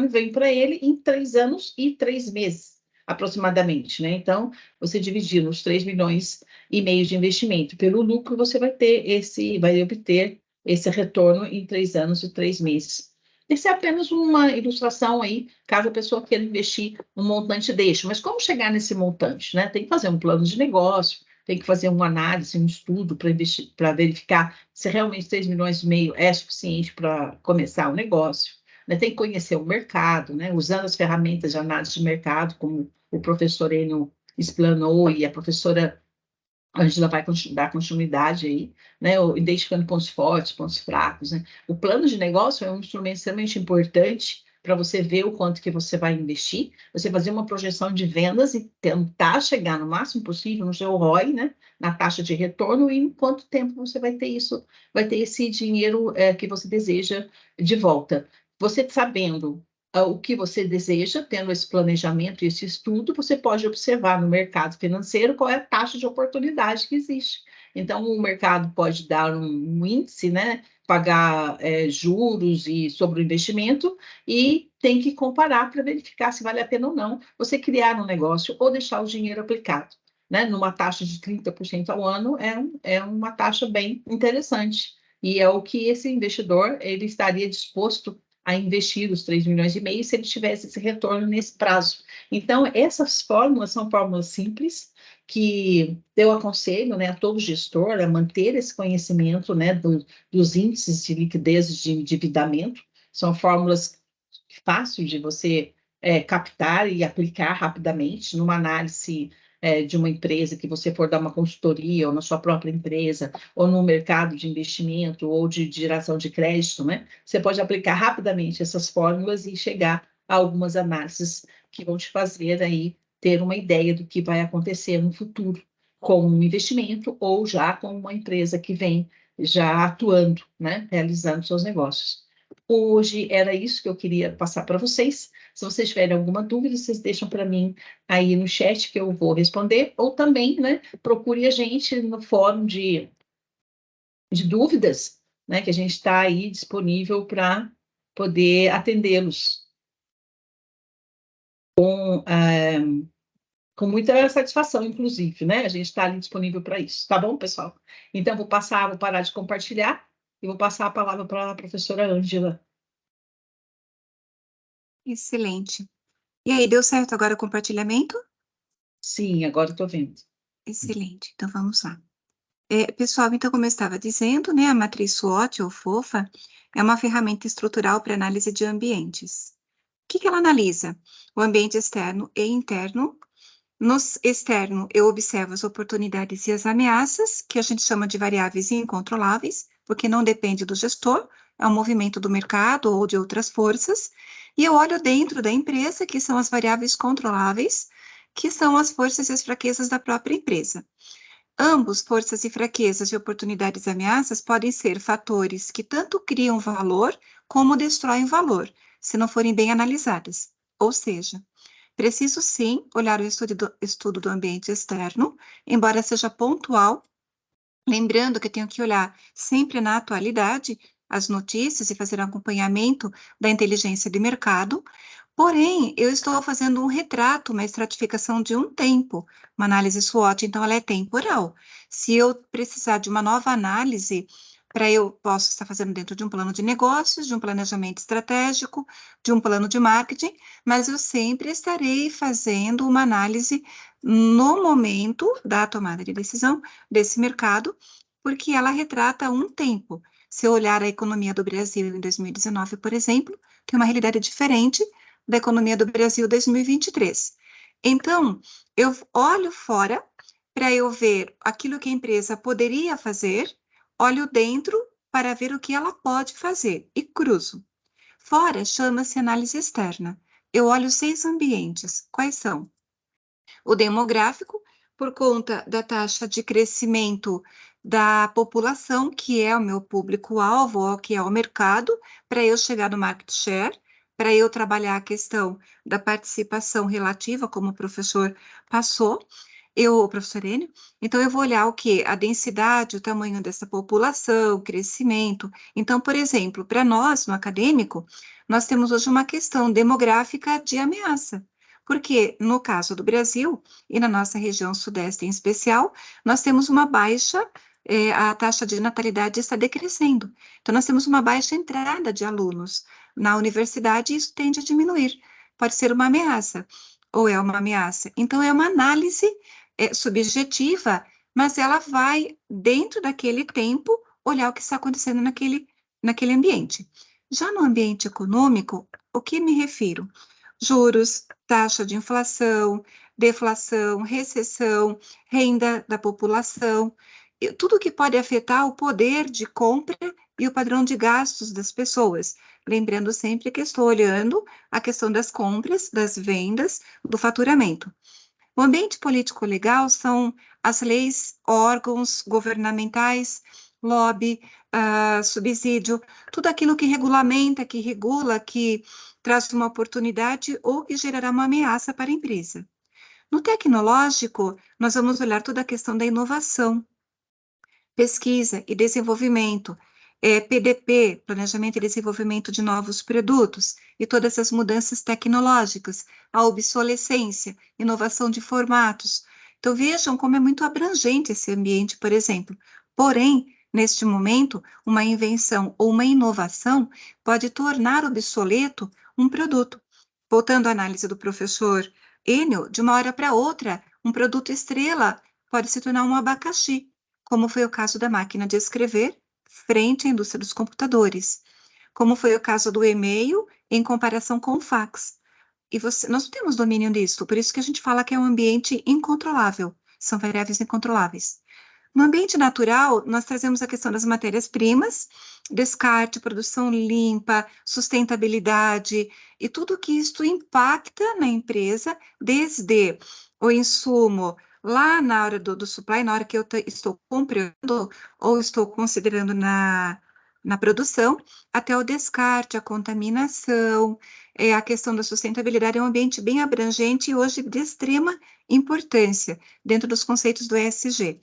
vem para ele em 3 anos e 3 meses, aproximadamente, né? Então, você dividindo os 3,5 milhões de investimento pelo lucro, você vai obter esse retorno em 3 anos e 3 meses. Essa é apenas uma ilustração aí, caso a pessoa queira investir um montante deste. Mas como chegar nesse montante, né? Tem que fazer um plano de negócio, tem que fazer uma análise, um estudo para verificar se realmente 3,5 milhões é suficiente para começar o negócio. Né? Tem que conhecer o mercado, né? Usando as ferramentas de análise de mercado, como o professor Enio explanou e a professora Ângela vai dar continuidade aí, né? Identificando pontos fortes, pontos fracos, né? O plano de negócio é um instrumento extremamente importante para você ver o quanto que você vai investir, você fazer uma projeção de vendas e tentar chegar no máximo possível no seu ROI, né? Na taxa de retorno e em quanto tempo você vai ter isso, vai ter esse dinheiro que você deseja de volta. Você sabendo o que você deseja, tendo esse planejamento e esse estudo, você pode observar no mercado financeiro qual é a taxa de oportunidade que existe. Então, o mercado pode dar um índice, né, pagar juros sobre o investimento e tem que comparar para verificar se vale a pena ou não você criar um negócio ou deixar o dinheiro aplicado. Né, numa taxa de 30% ao ano, é uma taxa bem interessante. E é o que esse investidor ele estaria disposto a investir os 3,5 milhões se ele tivesse esse retorno nesse prazo. Então, essas fórmulas são fórmulas simples que eu aconselho, né, a todo gestor a manter esse conhecimento, né, dos índices de liquidez e de endividamento. São fórmulas fáceis de você captar e aplicar rapidamente numa análise de uma empresa que você for dar uma consultoria, ou na sua própria empresa, ou no mercado de investimento, ou de geração de crédito, né? Você pode aplicar rapidamente essas fórmulas e chegar a algumas análises que vão te fazer aí ter uma ideia do que vai acontecer no futuro com um investimento ou já com uma empresa que vem já atuando, né? Realizando seus negócios. Hoje era isso que eu queria passar para vocês. Se vocês tiverem alguma dúvida, vocês deixam para mim aí no chat que eu vou responder, ou também, né, procure a gente no fórum de de dúvidas, né, que a gente está aí disponível para poder atendê-los com muita satisfação, inclusive, né? A gente está ali disponível para isso, tá bom, pessoal? Então, vou parar de compartilhar e vou passar a palavra para a professora Ângela. Excelente. E aí, deu certo agora o compartilhamento? Sim, agora estou vendo. Excelente, então vamos lá. Pessoal, então, como eu estava dizendo, né, a matriz SWOT, ou FOFA, é uma ferramenta estrutural para análise de ambientes. O que ela analisa? O ambiente externo e interno. No externo, eu observo as oportunidades e as ameaças, que a gente chama de variáveis incontroláveis, porque não depende do gestor, é um movimento do mercado ou de outras forças. E eu olho dentro da empresa, que são as variáveis controláveis, que são as forças e as fraquezas da própria empresa. Ambos, forças e fraquezas e oportunidades e ameaças, podem ser fatores que tanto criam valor como destroem valor, se não forem bem analisadas. Ou seja, preciso sim olhar o estudo do ambiente externo, embora seja pontual, lembrando que tenho que olhar sempre na atualidade as notícias e fazer um acompanhamento da inteligência de mercado. Porém, eu estou fazendo um retrato, uma estratificação de um tempo, uma análise SWOT, então ela é temporal. Se eu precisar de uma nova análise, posso estar fazendo dentro de um plano de negócios, de um planejamento estratégico, de um plano de marketing, mas eu sempre estarei fazendo uma análise no momento da tomada de decisão desse mercado, porque ela retrata um tempo. Se eu olhar a economia do Brasil em 2019, por exemplo, tem uma realidade diferente da economia do Brasil 2023. Então, eu olho fora para eu ver aquilo que a empresa poderia fazer, olho dentro para ver o que ela pode fazer e cruzo. Fora chama-se análise externa. Eu olho 6 ambientes. Quais são? O demográfico, por conta da taxa de crescimento da população, que é o meu público-alvo, que é o mercado, para eu chegar no market share, para eu trabalhar a questão da participação relativa, como o professor passou, o professor Enio, então eu vou olhar o quê? A densidade, o tamanho dessa população, o crescimento. Então, por exemplo, para nós, no acadêmico, nós temos hoje uma questão demográfica de ameaça. Porque, no caso do Brasil, e na nossa região sudeste em especial, nós temos uma baixa, a taxa de natalidade está decrescendo. Então, nós temos uma baixa entrada de alunos na universidade e isso tende a diminuir. Pode ser uma ameaça, ou é uma ameaça. Então, é uma análise subjetiva, mas ela vai, dentro daquele tempo, olhar o que está acontecendo naquele ambiente. Já no ambiente econômico, o que me refiro? Juros, taxa de inflação, deflação, recessão, renda da população, tudo que pode afetar o poder de compra e o padrão de gastos das pessoas. Lembrando sempre que estou olhando a questão das compras, das vendas, do faturamento. O ambiente político-legal são as leis, órgãos governamentais, lobby, subsídio, tudo aquilo que regulamenta, que regula, que traz uma oportunidade ou que gerará uma ameaça para a empresa. No tecnológico, nós vamos olhar toda a questão da inovação, pesquisa e desenvolvimento, PDP, Planejamento e Desenvolvimento de Novos Produtos, e todas as mudanças tecnológicas, a obsolescência, inovação de formatos. Então, vejam como é muito abrangente esse ambiente, por exemplo. Porém, neste momento, uma invenção ou uma inovação pode tornar obsoleto um produto. Voltando à análise do professor Enio, de uma hora para outra, um produto estrela pode se tornar um abacaxi, como foi o caso da máquina de escrever frente à indústria dos computadores, como foi o caso do e-mail em comparação com o fax. E nós não temos domínio disso, por isso que a gente fala que é um ambiente incontrolável, são variáveis incontroláveis. No ambiente natural, nós trazemos a questão das matérias-primas, descarte, produção limpa, sustentabilidade, e tudo que isto impacta na empresa, desde o insumo lá na hora do supply, na hora que eu estou comprando ou estou considerando na produção, até o descarte, a contaminação, a questão da sustentabilidade é um ambiente bem abrangente e hoje de extrema importância dentro dos conceitos do ESG.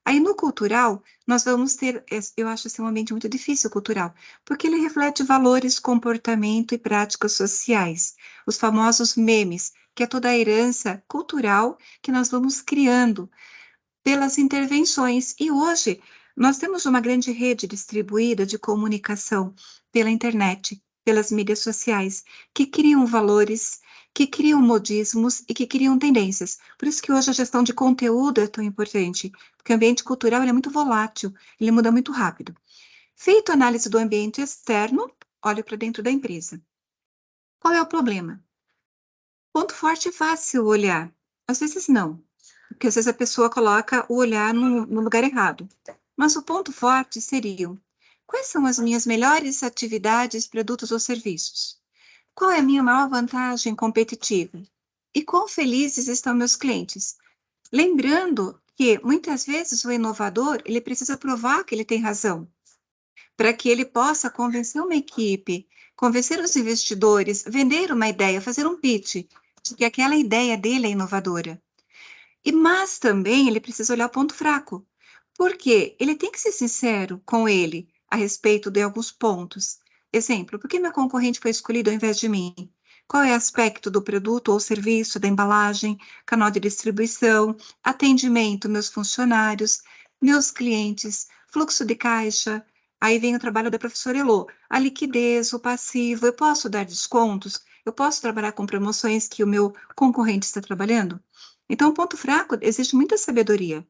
Aí, no cultural, nós vamos ter, eu acho assim, um ambiente muito difícil cultural, porque ele reflete valores, comportamento e práticas sociais, os famosos memes, que é toda a herança cultural que nós vamos criando pelas intervenções. E hoje, nós temos uma grande rede distribuída de comunicação pela internet, pelas mídias sociais, que criam valores, que criam modismos e que criam tendências. Por isso que hoje a gestão de conteúdo é tão importante, porque o ambiente cultural ele é muito volátil, ele muda muito rápido. Feito a análise do ambiente externo, olho para dentro da empresa. Qual é o problema? Ponto forte é fácil olhar, às vezes não, porque às vezes a pessoa coloca o olhar no lugar errado. Mas o ponto forte seriam: quais são as minhas melhores atividades, produtos ou serviços? Qual é a minha maior vantagem competitiva? E quão felizes estão meus clientes? Lembrando que muitas vezes o inovador ele precisa provar que ele tem razão, para que ele possa convencer uma equipe, convencer os investidores, vender uma ideia, fazer um pitch, de que aquela ideia dele é inovadora. Mas também ele precisa olhar o ponto fraco, porque ele tem que ser sincero com ele a respeito de alguns pontos. Exemplo, por que meu concorrente foi escolhido ao invés de mim? Qual é o aspecto do produto ou serviço, da embalagem, canal de distribuição, atendimento, meus funcionários, meus clientes, fluxo de caixa? Aí vem o trabalho da professora Elô, a liquidez, o passivo, eu posso dar descontos? Eu posso trabalhar com promoções que o meu concorrente está trabalhando? Então, o ponto fraco, existe muita sabedoria.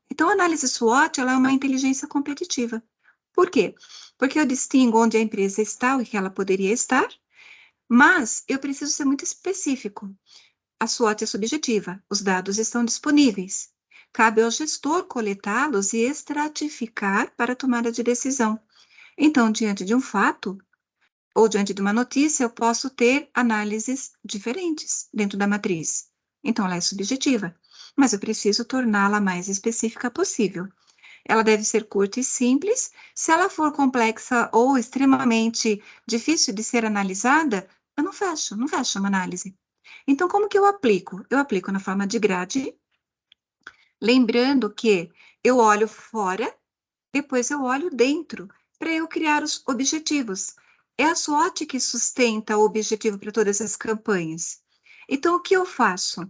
Então, a análise SWOT, ela é uma inteligência competitiva. Por quê? Porque eu distingo onde a empresa está, o que ela poderia estar, mas eu preciso ser muito específico. A SWOT é subjetiva, os dados estão disponíveis. Cabe ao gestor coletá-los e estratificar para a tomada de decisão. Então, diante de um fato, ou diante de uma notícia, eu posso ter análises diferentes dentro da matriz. Então, ela é subjetiva, mas eu preciso torná-la mais específica possível. Ela deve ser curta e simples. Se ela for complexa ou extremamente difícil de ser analisada, eu não fecho uma análise. Então, como que eu aplico? Eu aplico na forma de grade, lembrando que eu olho fora, depois eu olho dentro, para eu criar os objetivos. É a SWOT que sustenta o objetivo para todas as campanhas. Então, o que eu faço?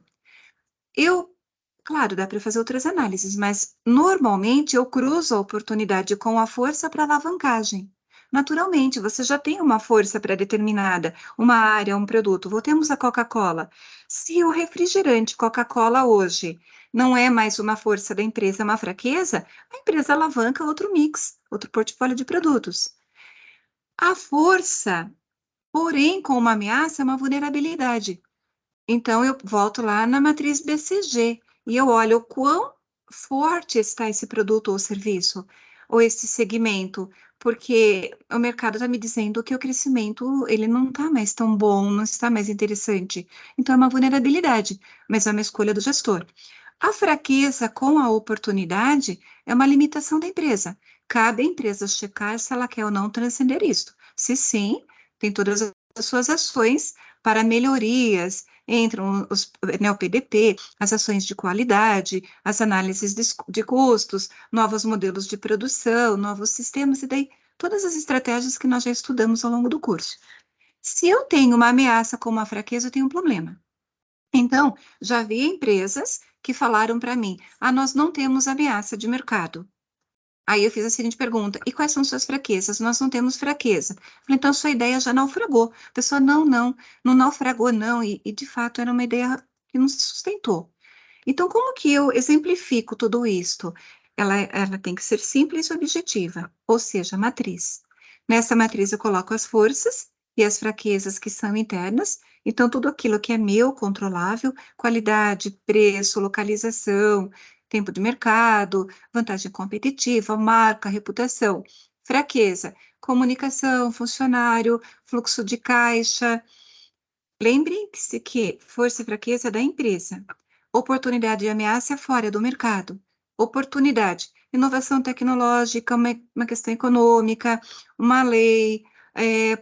Claro, dá para fazer outras análises, mas normalmente eu cruzo a oportunidade com a força para alavancagem. Naturalmente, você já tem uma força pré-determinada, uma área, um produto. Voltemos à Coca-Cola. Se o refrigerante Coca-Cola hoje não é mais uma força da empresa, é uma fraqueza, a empresa alavanca outro mix, outro portfólio de produtos. A força, porém, com uma ameaça, é uma vulnerabilidade. Então, eu volto lá na matriz BCG e eu olho o quão forte está esse produto ou serviço, ou esse segmento, porque o mercado está me dizendo que o crescimento ele não está mais tão bom, não está mais interessante. Então, é uma vulnerabilidade, mas é uma escolha do gestor. A fraqueza com a oportunidade é uma limitação da empresa. Cabe à empresa checar se ela quer ou não transcender isso. Se sim, tem todas as suas ações para melhorias, entram né, o PDP, as ações de qualidade, as análises de custos, novos modelos de produção, novos sistemas, e daí todas as estratégias que nós já estudamos ao longo do curso. Se eu tenho uma ameaça com uma fraqueza, eu tenho um problema. Então, já vi empresas que falaram para mim: nós não temos ameaça de mercado. Aí eu fiz a seguinte pergunta: e quais são suas fraquezas? Nós não temos fraqueza. Falei, então sua ideia já naufragou. A pessoa, não naufragou, não. E de fato era uma ideia que não se sustentou. Então, como que eu exemplifico tudo isto? Ela tem que ser simples e objetiva, ou seja, matriz. Nessa matriz eu coloco as forças e as fraquezas que são internas. Então, tudo aquilo que é meu, controlável, qualidade, preço, localização, tempo de mercado, vantagem competitiva, marca, reputação. Fraqueza, comunicação, funcionário, fluxo de caixa. Lembrem-se que força e fraqueza é da empresa. Oportunidade e ameaça é fora do mercado. Oportunidade, inovação tecnológica, uma questão econômica, uma lei,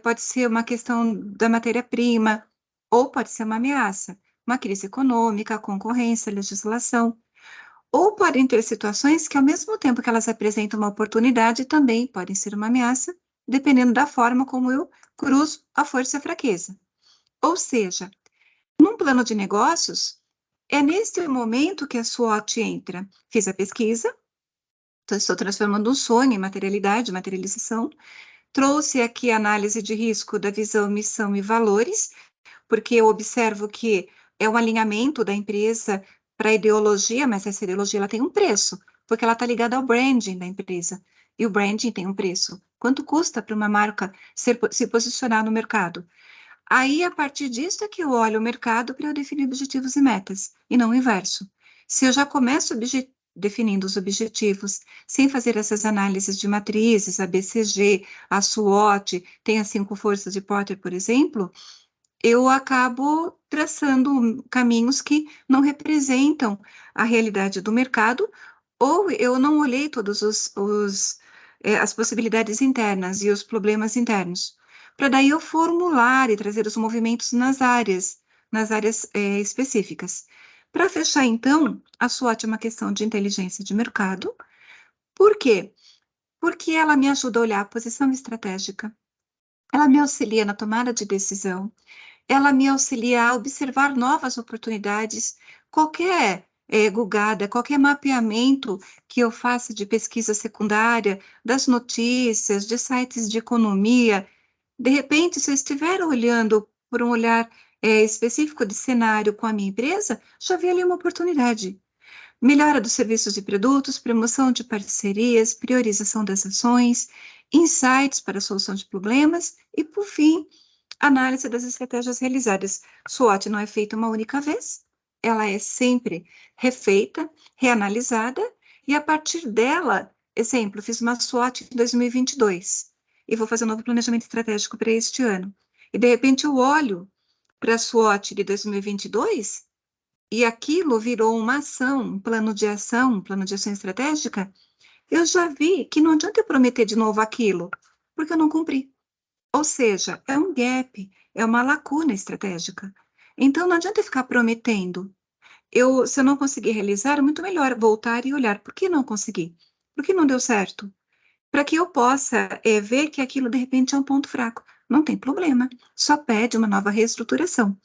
pode ser uma questão da matéria-prima, ou pode ser uma ameaça, uma crise econômica, concorrência, legislação. Ou podem ter situações que, ao mesmo tempo que elas apresentam uma oportunidade, também podem ser uma ameaça, dependendo da forma como eu cruzo a força e a fraqueza. Ou seja, num plano de negócios, é neste momento que a SWOT entra. Fiz a pesquisa, então estou transformando um sonho em materialidade, materialização. Trouxe aqui a análise de risco da visão, missão e valores, porque eu observo que é um alinhamento da empresa para a ideologia, mas essa ideologia ela tem um preço, porque ela está ligada ao branding da empresa. E o branding tem um preço. Quanto custa para uma marca se posicionar no mercado? Aí, a partir disso, é que eu olho o mercado para eu definir objetivos e metas, e não o inverso. Se eu já começo definindo os objetivos, sem fazer essas análises de matrizes, a BCG, a SWOT, tem as 5 forças de Porter, por exemplo, eu acabo traçando caminhos que não representam a realidade do mercado, ou eu não olhei todos as possibilidades internas e os problemas internos, para daí eu formular e trazer os movimentos nas áreas específicas. Para fechar, então, a SWOT é uma questão de inteligência de mercado. Por quê? Porque ela me ajuda a olhar a posição estratégica, ela me auxilia na tomada de decisão, ela me auxilia a observar novas oportunidades. Qualquer Gugada, qualquer mapeamento que eu faça de pesquisa secundária, das notícias, de sites de economia, de repente, se eu estiver olhando por um olhar específico de cenário com a minha empresa, já vi ali uma oportunidade. Melhora dos serviços e produtos, promoção de parcerias, priorização das ações, insights para a solução de problemas e, por fim, análise das estratégias realizadas. SWOT não é feita uma única vez, ela é sempre refeita, reanalisada, e a partir dela, exemplo, fiz uma SWOT em 2022 e vou fazer um novo planejamento estratégico para este ano. E, de repente, eu olho para a SWOT de 2022 e aquilo virou uma ação, um plano de ação estratégica, eu já vi que não adianta eu prometer de novo aquilo, porque eu não cumpri. Ou seja, é um gap, é uma lacuna estratégica. Então, não adianta eu ficar prometendo. Se eu não conseguir realizar, é muito melhor voltar e olhar. Por que não consegui? Por que não deu certo? Para que eu possa ver que aquilo, de repente, é um ponto fraco. Não tem problema, só pede uma nova reestruturação.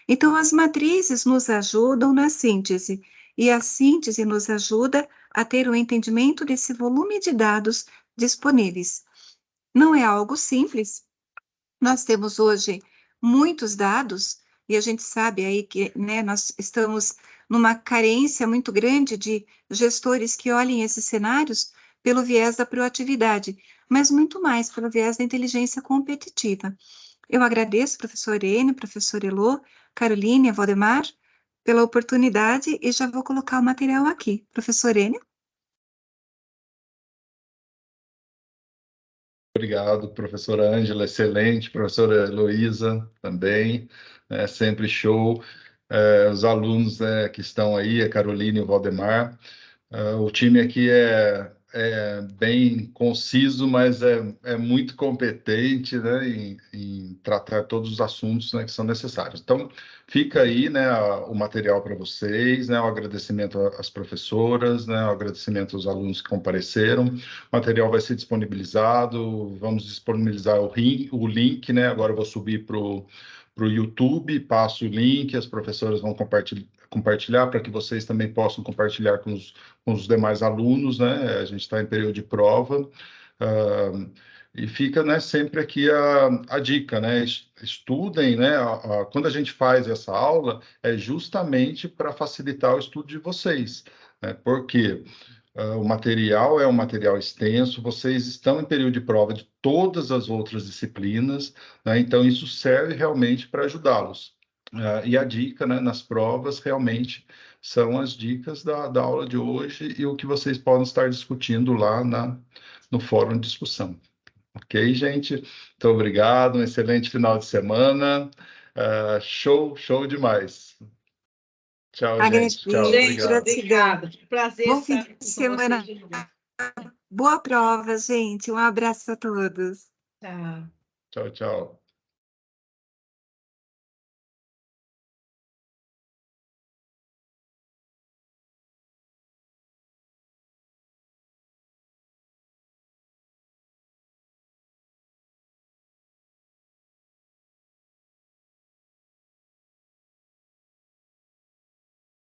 Então, as matrizes nos ajudam na síntese, e a síntese nos ajuda a ter o entendimento desse volume de dados disponíveis. Não é algo simples, nós temos hoje muitos dados, e a gente sabe aí que, né, nós estamos numa carência muito grande de gestores que olhem esses cenários pelo viés da proatividade, mas muito mais pelo viés da inteligência competitiva. Eu agradeço, professor Enio, professor Elô, Caroline, Valdemar, pela oportunidade e já vou colocar o material aqui. Professor Enio? Obrigado, professora Ângela, excelente, professora Heloísa também, sempre show. Os alunos que estão aí, a Caroline e o Valdemar. O time aqui é bem conciso, mas é muito competente, né, em tratar todos os assuntos, né, que são necessários. Então, fica aí, né, o material para vocês, né, o agradecimento às professoras, né, o agradecimento aos alunos que compareceram. O material vai ser disponibilizado, vamos disponibilizar o link, né, agora eu vou subir para o YouTube, passo o link, as professoras vão compartilhar para que vocês também possam compartilhar com os demais alunos, né? A gente está em período de prova, e fica, né, sempre aqui a dica, né? Estudem, né? Quando a gente faz essa aula, é justamente para facilitar o estudo de vocês, né? Porque o material é um material extenso, vocês estão em período de prova de todas as outras disciplinas, né? Então isso serve realmente para ajudá-los. E a dica, né, nas provas realmente são as dicas da aula de hoje e o que vocês podem estar discutindo lá no fórum de discussão. Ok, gente? Muito obrigado, um excelente final de semana. Show demais. Tchau, gente. Tchau, Agradeço, Gente, obrigado. obrigada. Prazer bom fim estar de aqui com semana, vocês de novo. boa prova, gente. Um abraço a todos. Tchau. Tchau, tchau.